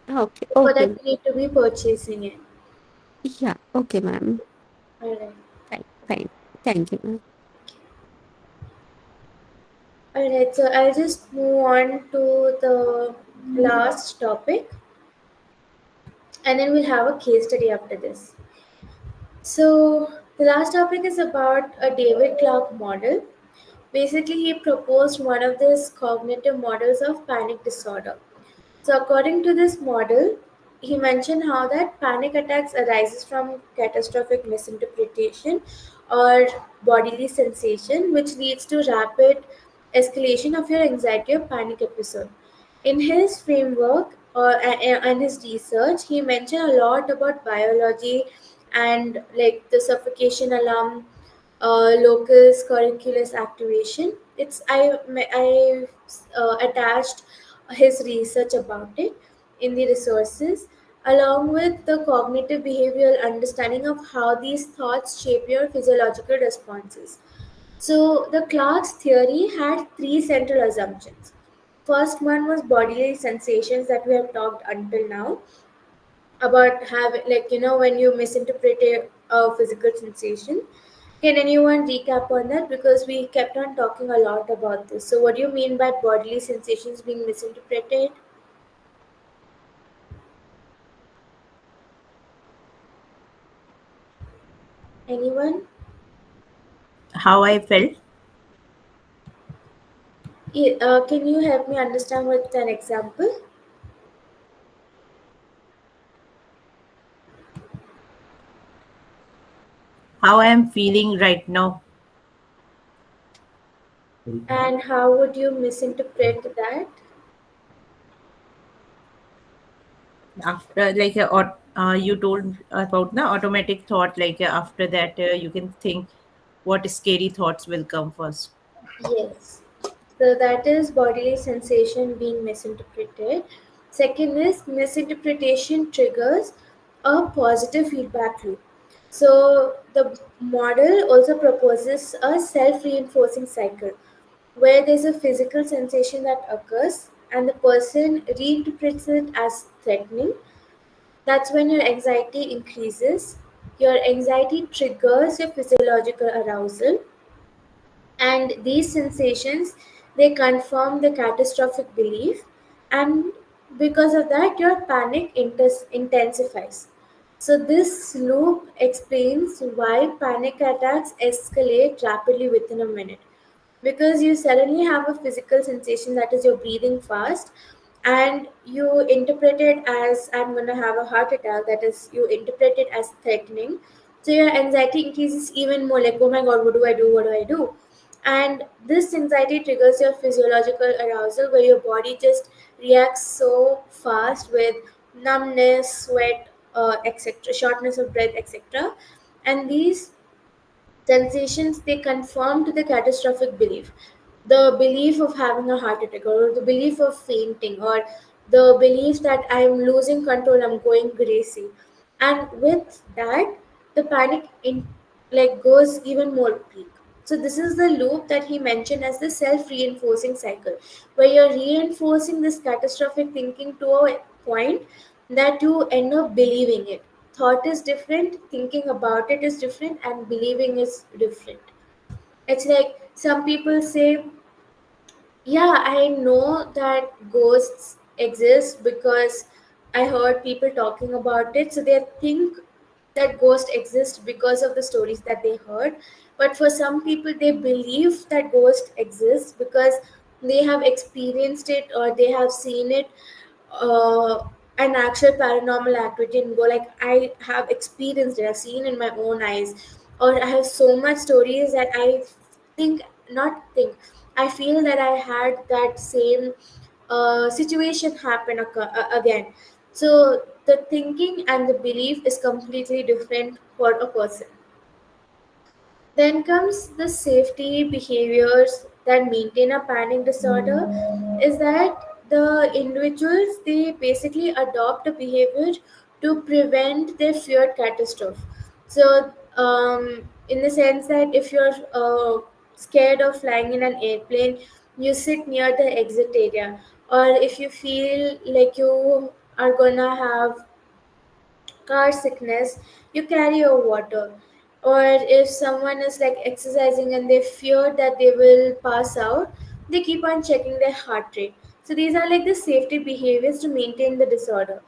Okay. For that, Okay. you need to be purchasing it. Yeah. Okay, ma'am. Alright. Fine. Fine. Thank you, ma'am. Alright, so I'll just move on to the last topic, and then we'll have a case study after this. So, the last topic is about a David Clark model. Basically, he proposed one of these cognitive models of panic disorder. So, according to this model, he mentioned how that panic attacks arises from catastrophic misinterpretation or bodily sensation, which leads to rapid escalation of your anxiety or panic episode. In his framework and his research, he mentioned a lot about biology and like the suffocation alarm, locus curriculus activation. I attached his research about it in the resources. along with the cognitive behavioral understanding of how these thoughts shape your physiological responses. So, the Clark's theory had three central assumptions. First one was bodily sensations that we have talked until now about having, like, when you misinterpret a physical sensation. Can anyone recap on that? Because we kept on talking a lot about this. So, what do you mean by bodily sensations being misinterpreted? Anyone? How I felt. Can you help me understand with an example? How I am feeling right now. And how would you misinterpret that? After like you told about the automatic thought, like after that you can think what scary thoughts will come first. Yes. So that is bodily sensation being misinterpreted. Second is misinterpretation triggers a positive feedback loop. So the model also proposes a self reinforcing cycle where there's a physical sensation that occurs and the person reinterprets it as threatening. That's when your anxiety increases. Your anxiety triggers your physiological arousal, and these sensations, they confirm the catastrophic belief, and because of that your panic intensifies. So this loop explains why panic attacks escalate rapidly within a minute, because you suddenly have a physical sensation, that is you're breathing fast, and you interpret it as I'm going to have a heart attack, that is you interpret it as threatening. So your anxiety increases even more, like, oh my god, what do I do, what do I do? And this anxiety triggers your physiological arousal where your body just reacts so fast with numbness, sweat, etc., shortness of breath, etc. And these sensations, they conform to the catastrophic belief, the belief of having a heart attack, or the belief of fainting, or the belief that I'm losing control, I'm going crazy. And with that, the panic like goes even more peak. So this is the loop that he mentioned as the self-reinforcing cycle, where you're reinforcing this catastrophic thinking to a point that you end up believing it. Thought is different, thinking about it is different, and believing is different. It's like some people say, yeah, I know that ghosts exist because I heard people talking about it. So they think that ghosts exist because of the stories that they heard. But for some people, they believe that ghost exists because they have experienced it or they have seen it, uh, an actual paranormal activity, and go like, I have experienced it, I've seen in my own eyes, or I have so much stories that I think, not think, I feel that I had that same situation happen again. So the thinking and the belief is completely different for a person. Then comes the safety behaviors that maintain a panic disorder, is that the individuals, they basically adopt a behavior to prevent their feared catastrophe. So in the sense that if you're scared of flying in an airplane, you sit near the exit area, or if you feel like you are gonna have car sickness, you carry your water. Or if someone is like exercising and they fear that they will pass out, they keep on checking their heart rate. So these are like the safety behaviors to maintain the disorder.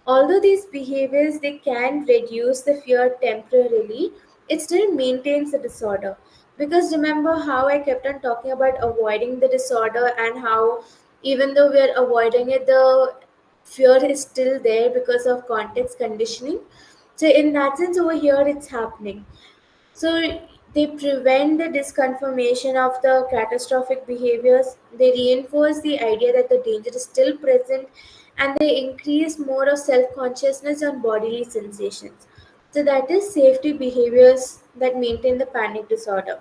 Although these behaviors, they can reduce the fear temporarily, it still maintains the disorder. Because remember how I kept on talking about avoiding the disorder, and how even though we are avoiding it, the fear is still there because of context conditioning. So in that sense, over here it's happening. So they prevent the disconfirmation of the catastrophic behaviors, they reinforce the idea that the danger is still present, and they increase more of self-consciousness and bodily sensations. So that is safety behaviors that maintain the panic disorder.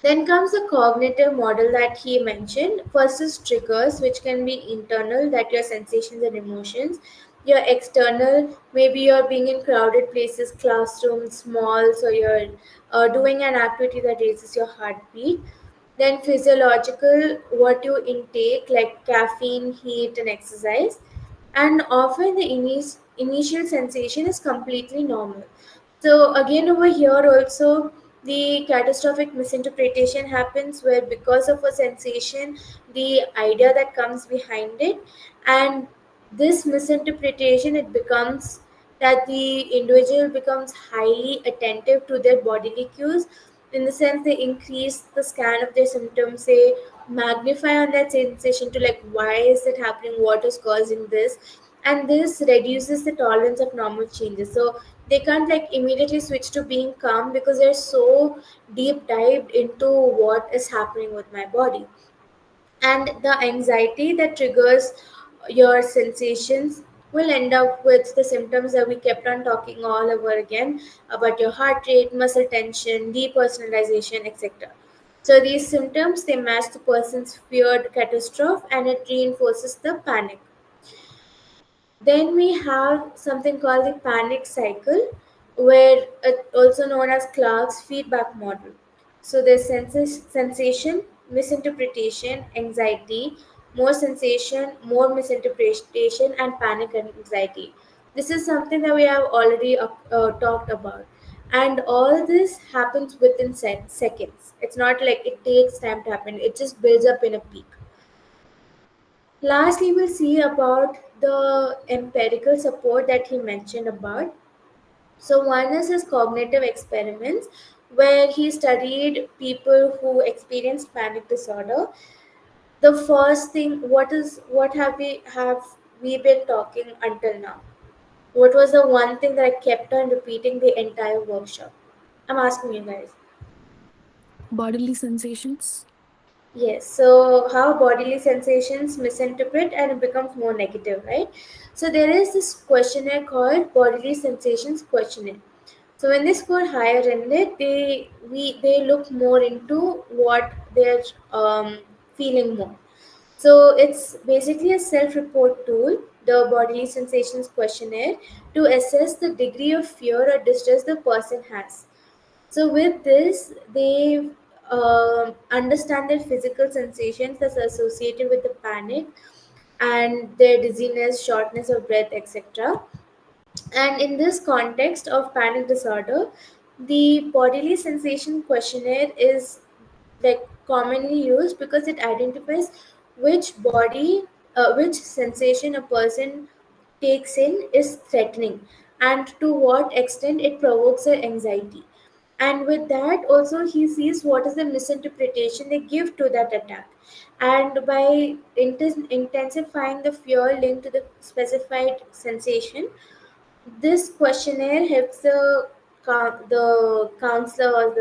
Then comes the cognitive model that he mentioned. First is triggers, which can be internal, that your sensations and emotions. Your external, maybe you're being in crowded places, classrooms, malls, or you're doing an activity that raises your heartbeat. Then physiological, what you intake, like caffeine, heat, and exercise. And often the initial sensation is completely normal. So again over here also the catastrophic misinterpretation happens, where because of a sensation, the idea that comes behind it, and this misinterpretation, it becomes that the individual becomes highly attentive to their bodily cues, in the sense they increase the scan of their symptoms, they magnify on that sensation to like why is it happening, what is causing this, and this reduces the tolerance of normal changes. So they can't like immediately switch to being calm because they're so deep dived into what is happening with my body. And the anxiety that triggers your sensations will end up with the symptoms that we kept on talking all over again about your heart rate, muscle tension, depersonalization, etc. So these symptoms, they match the person's feared catastrophe, and it reinforces the panic. Then we have something called the panic cycle, where also known as Clark's feedback model. So there's sensation, misinterpretation, anxiety, more sensation, more misinterpretation, and panic and anxiety. This is something that we have already talked about. And all this happens within seconds. It's not like it takes time to happen, it just builds up in a peak. Lastly, we'll see about the empirical support that he mentioned about. So, one is his cognitive experiments, where he studied people who experienced panic disorder. The first thing, what have we been talking until now? What was the one thing that I kept on repeating the entire workshop? I'm asking you guys. Bodily sensations. Yes, so how bodily sensations misinterpret and it becomes more negative, right? So there is this questionnaire called bodily sensations questionnaire. So when they score higher in it, they look more into what they're feeling more. So it's basically a self-report tool, the bodily sensations questionnaire, to assess the degree of fear or distress the person has. So with this, they understand their physical sensations that's associated with the panic and their dizziness, shortness of breath, etc. And in this context of panic disorder, the bodily sensation questionnaire is like commonly used because it identifies which sensation a person takes in is threatening, and to what extent it provokes their anxiety. And with that also he sees what is the misinterpretation they give to that attack, and by intensifying the fear linked to the specified sensation, this questionnaire helps the counselor or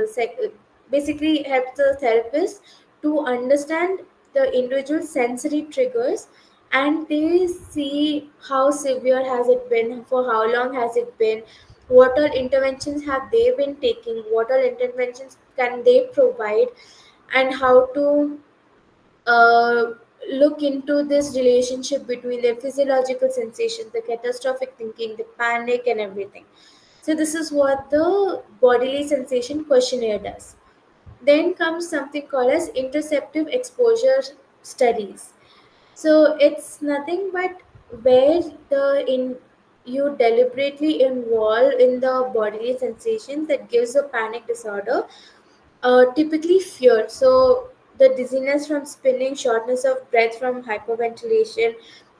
basically helps the therapist to understand the individual sensory triggers, and they see how severe has it been, for how long has it been, what all interventions have they been taking, what all interventions can they provide, and how to uh, look into this relationship between their physiological sensations, the catastrophic thinking, the panic, and everything. So, this is what the bodily sensation questionnaire does. Then comes something called as interceptive exposure studies. So, it's nothing but where the in you deliberately involve in the bodily sensations that gives a panic disorder, typically fear. So the dizziness from spinning, shortness of breath from hyperventilation,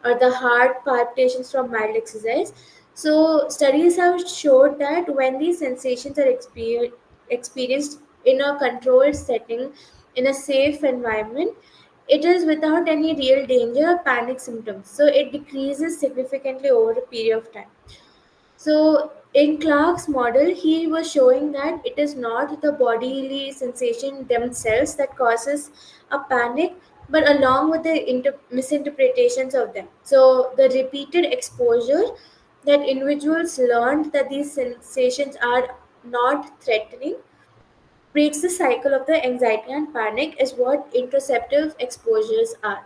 or the heart palpitations from mild exercise. So studies have showed that when these sensations are experienced in a controlled setting, in a safe environment, it is without any real danger or panic symptoms. So it decreases significantly over a period of time. So in Clark's model, he was showing that it is not the bodily sensation themselves that causes a panic, but along with the misinterpretations of them. So the repeated exposure that individuals learned that these sensations are not threatening breaks the cycle of the anxiety and panic is what interceptive exposures are.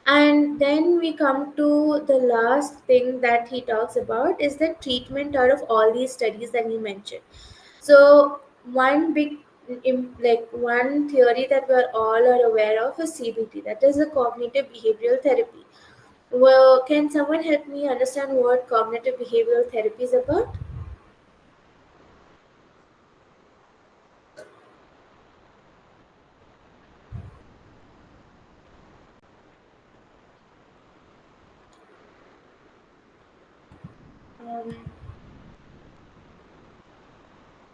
And then we come to the last thing that he talks about is the treatment out of all these studies that he mentioned. So one big like one theory that we're all are aware of is CBT, that is the cognitive behavioral therapy. Well, can someone help me understand what cognitive behavioral therapy is about? Um,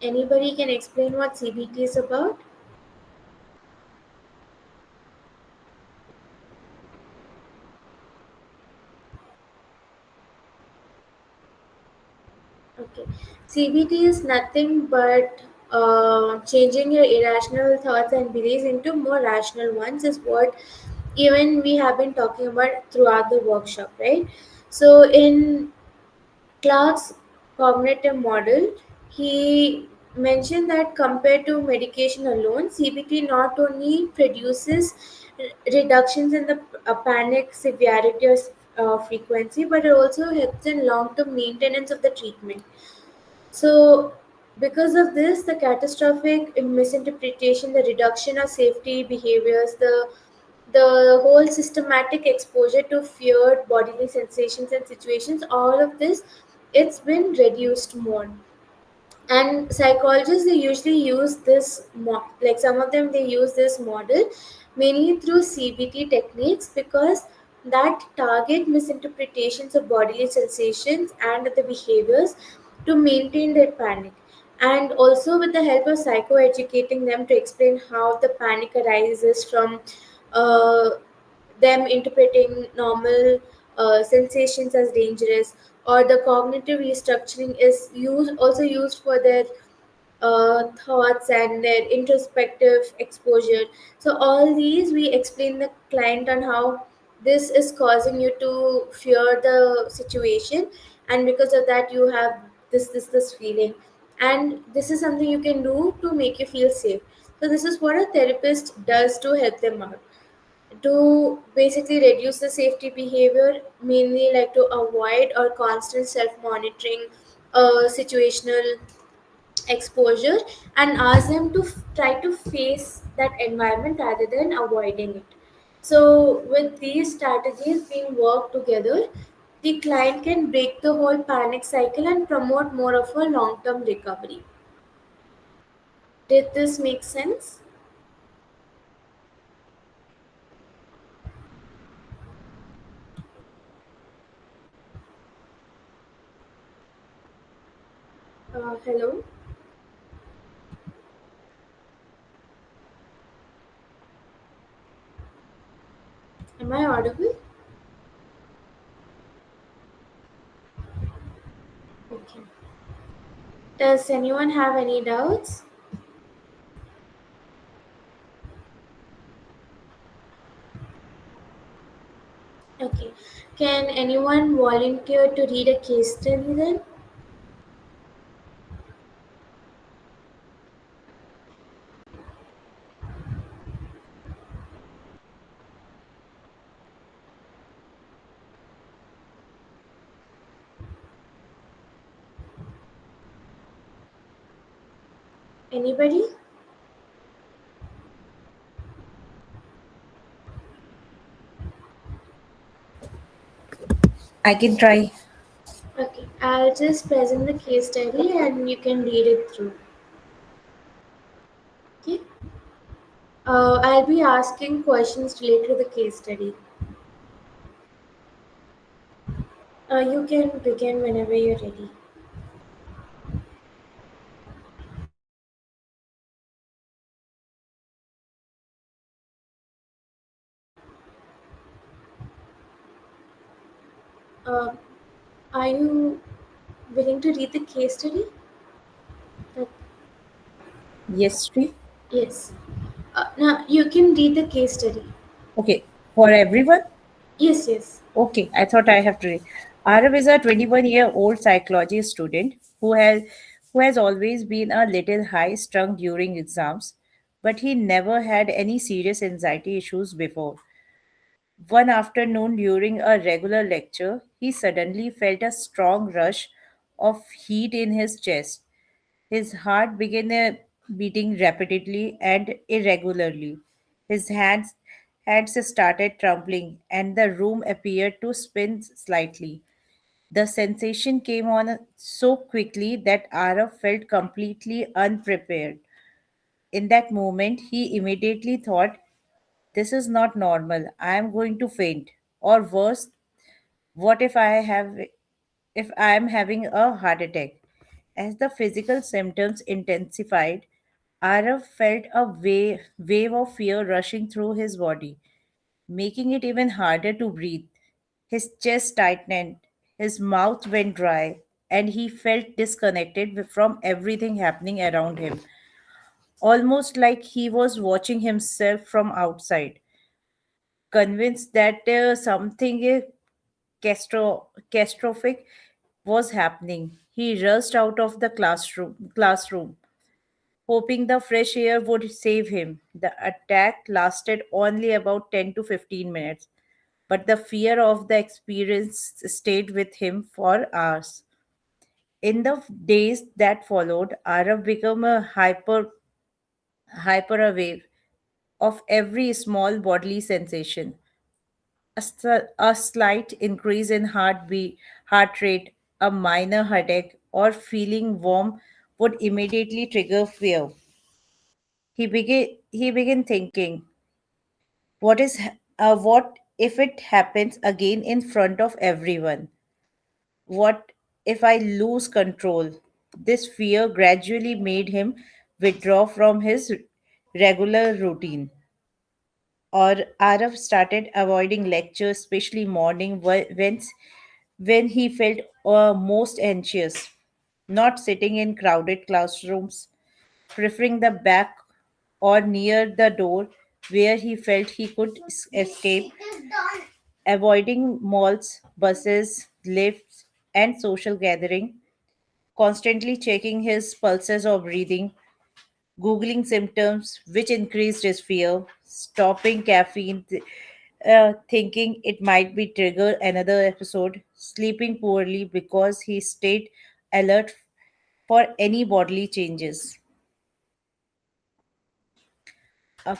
Anybody can explain what CBT is about? Okay. CBT is nothing but changing your irrational thoughts and beliefs into more rational ones, is what even we have been talking about throughout the workshop, right? So, in Clark's cognitive model, he mentioned that compared to medication alone, CBT not only produces reductions in the panic severity or frequency, but it also helps in long term maintenance of the treatment. So, because of this, the catastrophic misinterpretation, the reduction of safety behaviors, the whole systematic exposure to feared bodily sensations and situations, all of this, it's been reduced more. And psychologists, they usually use this like some of them, they use this model mainly through CBT techniques, because that target misinterpretations of bodily sensations and the behaviors to maintain their panic, and also with the help of psychoeducating them to explain how the panic arises from uh, them interpreting normal sensations as dangerous, or the cognitive restructuring is used for their thoughts and their introspective exposure. So all these we explain the client on how this is causing you to fear the situation, and because of that you have this feeling, and this is something you can do to make you feel safe. So this is what a therapist does to help them out, to basically reduce the safety behavior, mainly like to avoid or constant self monitoring, situational exposure, and ask them to try to face that environment rather than avoiding it. So with these strategies being worked together, the client can break the whole panic cycle and promote more of a long term recovery. Did this make sense? Hello, am I audible? Okay. Does anyone have any doubts? Okay. Can anyone volunteer to read a case study then? Anybody? I can try. Okay. I'll just present the case study and you can read it through. Okay. I'll be asking questions related to the case study. You can begin whenever you're ready. Uh, are you willing to read the case study? Uh, Yes, Sri. yes. Now you can read the case study. Okay, for everyone. Yes, yes. Okay, I thought I have to read. Arav is a 21-year-old psychology student who has always been a little high strung during exams, but he never had any serious anxiety issues before. One afternoon during a regular lecture, he suddenly felt a strong rush of heat in his chest. His heart began beating rapidly and irregularly. His hands started trembling, and the room appeared to spin slightly. The sensation came on so quickly that Arav felt completely unprepared. In that moment, he immediately thought, "This is not normal. I am going to faint." Or worse, what if I am having a heart attack? As the physical symptoms intensified, Arav felt a wave of fear rushing through his body, making it even harder to breathe. His chest tightened, his mouth went dry, and he felt disconnected from everything happening around him, almost like he was watching himself from outside. Convinced that something catastrophic was happening, he rushed out of the classroom, hoping the fresh air would save him. The attack lasted only about 10 to 15 minutes, but the fear of the experience stayed with him for hours. In the days that followed, Arav became a hyper aware of every small bodily sensation. A slight increase in heart rate, a minor headache, or feeling warm would immediately trigger fear. He began thinking, what if it happens again in front of everyone? What if I lose control? This fear gradually made him withdraw from his regular routine. Or Arav started avoiding lectures, especially morning when he felt most anxious, not sitting in crowded classrooms, preferring the back or near the door where he felt he could escape, avoiding malls, buses, lifts, and social gathering, constantly checking his pulses or breathing, Googling symptoms, which increased his fear, stopping caffeine, thinking it might be trigger another episode, sleeping poorly because he stayed alert for any bodily changes. Uh,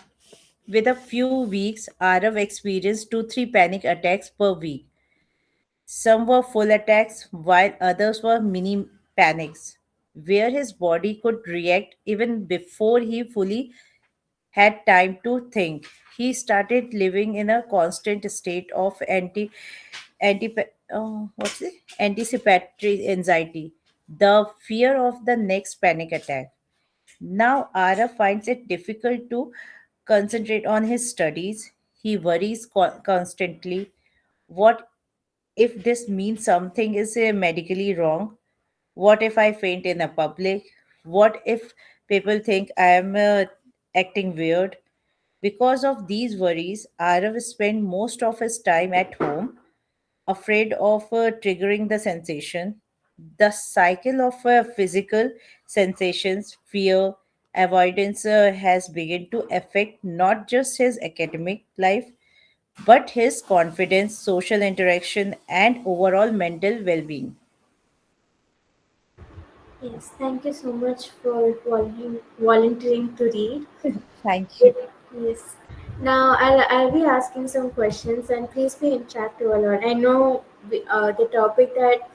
with a few weeks, Arav experienced 2-3 panic attacks per week. Some were full attacks, while others were mini panics, where his body could react even before he fully had time to think. He started living in a constant state of anti what's it? Anticipatory anxiety, the fear of the next panic attack. Now, Ara finds it difficult to concentrate on his studies. He worries constantly. What if this means something is medically wrong? What if I faint in a public? What if people think I am acting weird? Because of these worries, Arav spent most of his time at home, afraid of triggering the sensation. The cycle of physical sensations, fear, avoidance has begun to affect not just his academic life, but his confidence, social interaction, and overall mental well being. Yes, thank you so much for volunteering to read. Thank you. Yes. Now I'll be asking some questions and please be interactive a lot. I know the topic that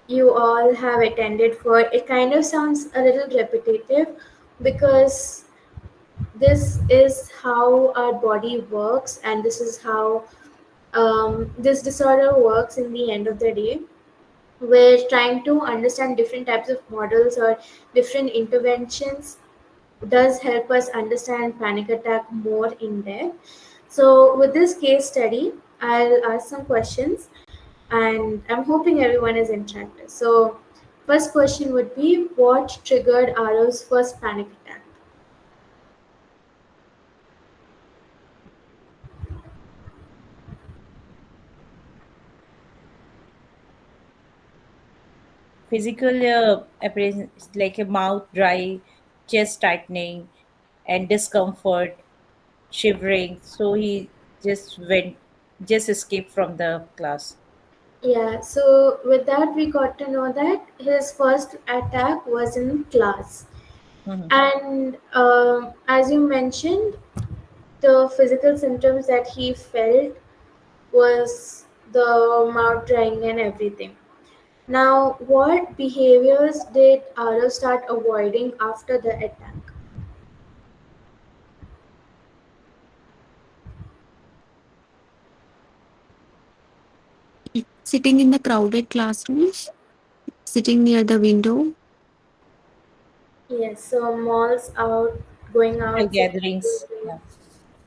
you all have attended for, it kind of sounds a little repetitive because this is how our body works and this is how this disorder works in the end of the day. We're trying to understand different types of models or different interventions does help us understand panic attack more in depth. So with this case study, I'll ask some questions and I'm hoping everyone is interactive. So first question would be, what triggered Aro's first panic attack? Physical appearance like a mouth dry, chest tightening, and discomfort, shivering. So he just went. just escape from the class. Yeah, so with that, we got to know that his first attack was in class. Mhm. And as you mentioned, the physical symptoms that he felt was the mouth drying and everything. Now, what behaviors did Arav start avoiding after the attack? Sitting in the crowded classrooms, sitting near the window. Yes, so malls out, going Social out, sitting gatherings. Yeah.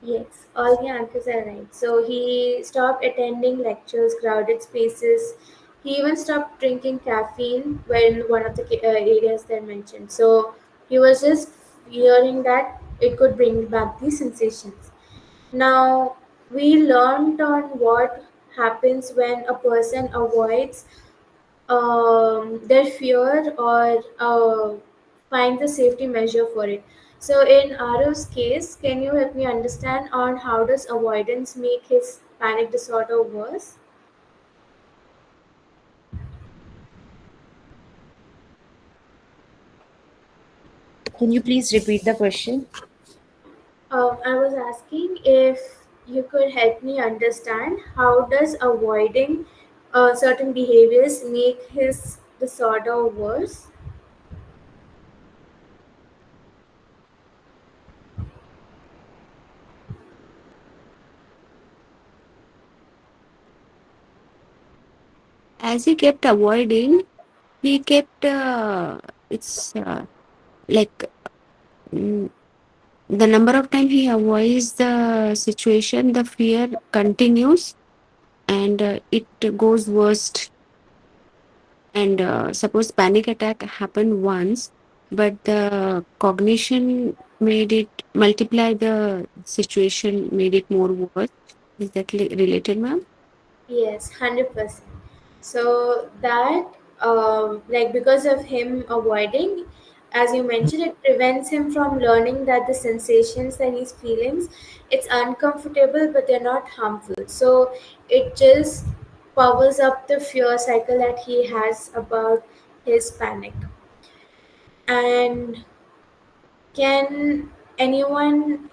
yes, all the answers are right. So he stopped attending lectures, crowded spaces. He even stopped drinking caffeine when one of the areas they mentioned. So he was just fearing that it could bring back the sensations. Now we learned on what happens when a person avoids their fear or find the safety measure for it. So in Arav's case, can you help me understand on how does avoidance make his panic disorder worse? Can you please repeat the question? I was asking if you could help me understand how does avoiding certain behaviors make his disorder worse? As he kept avoiding, he kept it's like mm, the number of time he avoids the situation, the fear continues and it goes worst. And suppose panic attack happened once, but the cognition made it multiply the situation, made it more worse. Is that related, ma'am? Yes, 100%. So that, like, because of him avoiding, as you mentioned, it prevents him from learning that the sensations that he's feeling, it's uncomfortable, but they're not harmful. So it just powers up the fear cycle that he has about his panic. And can anyone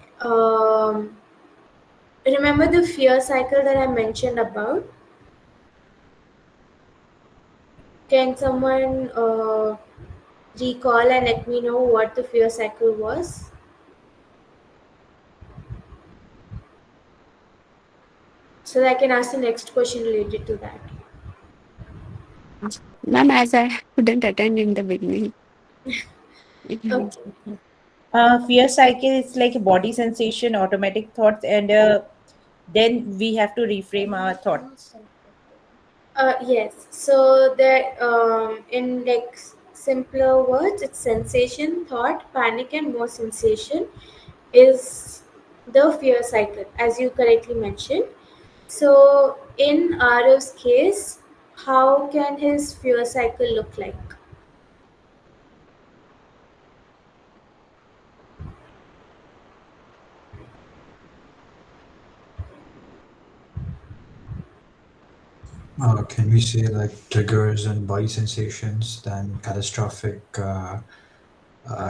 remember the fear cycle that I mentioned about? Can someone recall and let me know what the fear cycle was so that I can ask the next question related to that? Ma'am, as I couldn't attend in the beginning. Okay. Fear cycle is like a body sensation, automatic thoughts, and then we have to reframe our thoughts. Yes. So that in like simpler words, it's sensation, thought, panic, and more sensation is the fear cycle, as you correctly mentioned. So in Arav's case, how can his fear cycle look like? Can we say like triggers and body sensations, then catastrophic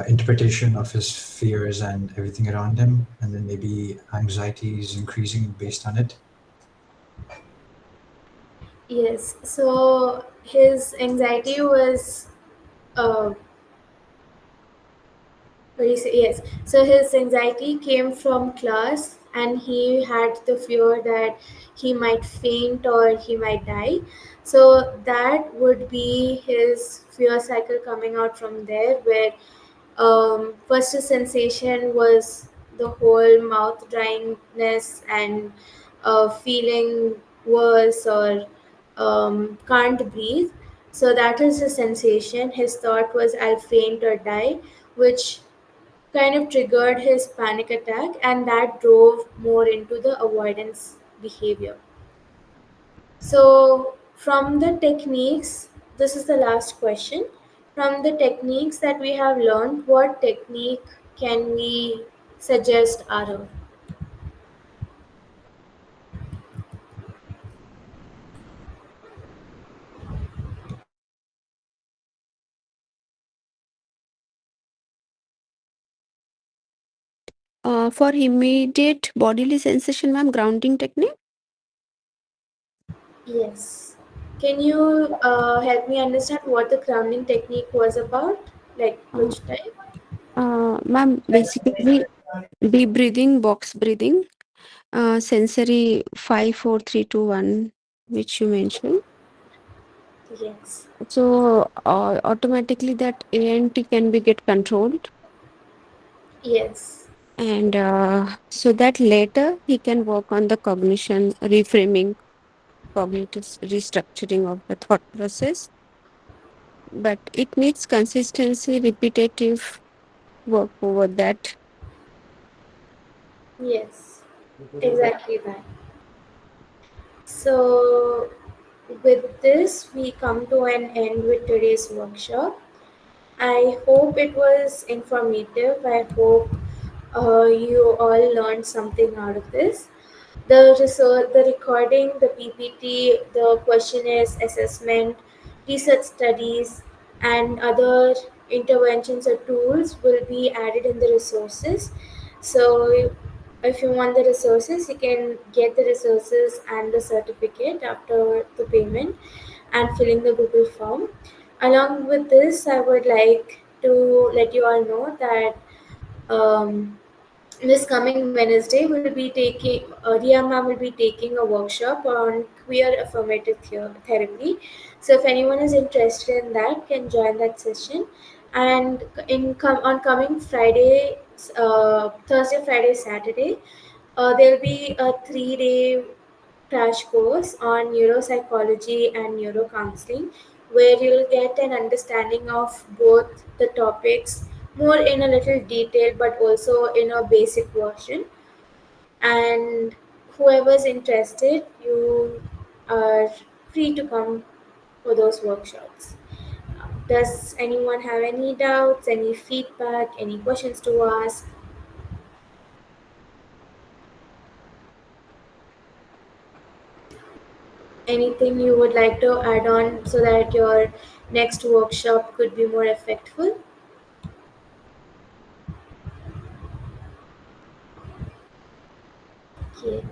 interpretation of his fears and everything around him, and then maybe anxiety is increasing based on it? Yes. So his anxiety was uh, what do you say? Yes. So his anxiety came from class, and he had the fear that he might faint or he might die. So that would be his fear cycle coming out from there, where first the sensation was the whole mouth dryness and feeling worse or can't breathe. So that is the sensation. His thought was I'll faint or die, which kind of triggered his panic attack, and that drove more into the avoidance behavior. So, from the techniques, this is the last question. From the techniques that we have learned, what technique can we suggest, Arav? For immediate bodily sensation, ma'am, grounding technique. Yes. Can you help me understand what the grounding technique was about? Like Uh, which type? Ma'am, basically deep breathing, box breathing, sensory 5 4 3 2 1, which you mentioned. Yes. So automatically that ANT can be get controlled, Yes. and so that later he can work on the cognition, reframing, cognitive restructuring of the thought process. But it needs consistency, repetitive work over that. Yes. Exactly that. So, with this, we come to an end with today's workshop. I hope it was informative. I hope you all learned something out of this. The research, the recording, the PPT, the questionnaires, assessment, research studies, and other interventions or tools will be added in the resources. So, if you want the resources, you can get the resources and the certificate after the payment and filling the Google form. Along with this, I would like to let you all know that this coming Wednesday will be taking Ria ma'am will be taking a workshop on queer affirmative therapy. So if anyone is interested in that, can join that session. And on coming Friday, Thursday, Friday, Saturday, there'll be a 3-day crash course on neuropsychology and neurocounseling, where you'll get an understanding of both the topics more in a little detail but also in a basic version. And whoever's interested, you are free to come for those workshops. Does anyone have any doubts, any feedback, any questions to ask? Anything you would like to add on so that your next workshop could be more effective? Okay,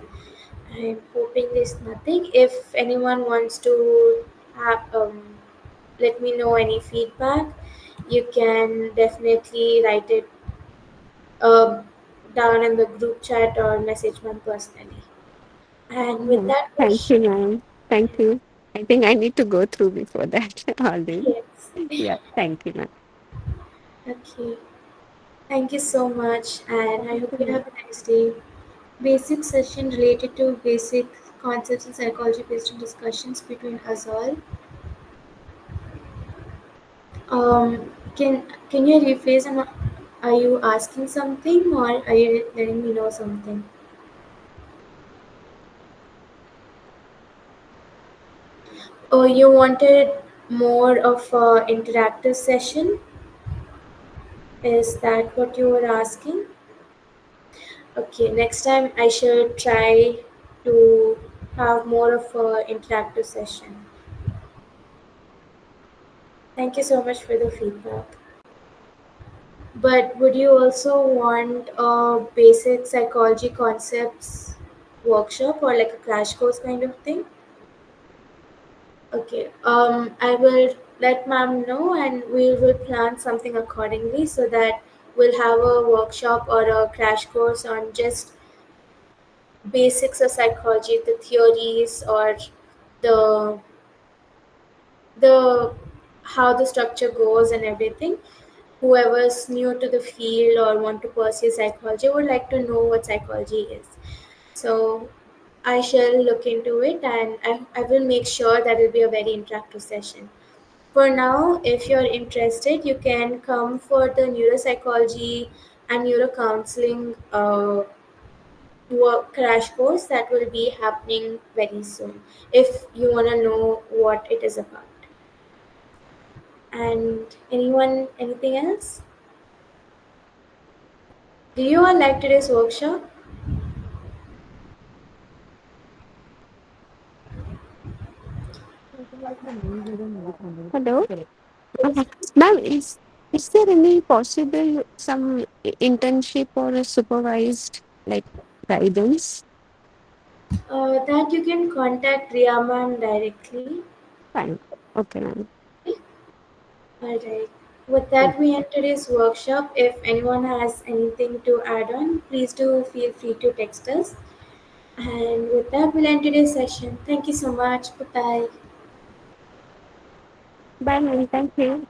I'm hoping there's nothing. If anyone wants to have, let me know any feedback, you can definitely write it uh, down in the group chat or message me personally. And with Yeah. that, Thank you, ma'am. Thank you. I think I need to go through before that. All this. yes. Yeah. Thank you, ma'am. Okay. Thank you so much, and I Thank hope you, you ma'am. have a nice day. Basic session related to basic concepts in psychology based on discussions between us all. Can you rephrase? Are you asking something or are you letting me know something? Oh, you wanted more of a interactive session? Is that what you were asking? Okay, next time I shall try to have more of a interactive session. Thank you so much for the feedback. But would you also want a basic psychology concepts workshop or like a crash course kind of thing? Okay. I will let ma'am know and we will plan something accordingly so that we'll have a workshop or a crash course on just basics of psychology, the theories or the the how the structure goes and everything. Whoever's new to the field or want to pursue psychology would like to know what psychology is. So I shall look into it and I will make sure that it will be a very interactive session. For now, if you're interested, you can come for the neuropsychology and neurocounseling work crash course that will be happening very soon. If you want to know what it is about. And anything else? Do you all like today's workshop? Hello. Ma'am, is Is there any possible some internship or a supervised like guidance? That you can contact Riya ma'am directly. Fine. Okay, ma'am. Okay. All right. With that, we end today's workshop. If anyone has anything to add on, please do feel free to text us. And with that, we'll end today's session. Thank you so much. Bye bye. Bye, ma'am. Thank you.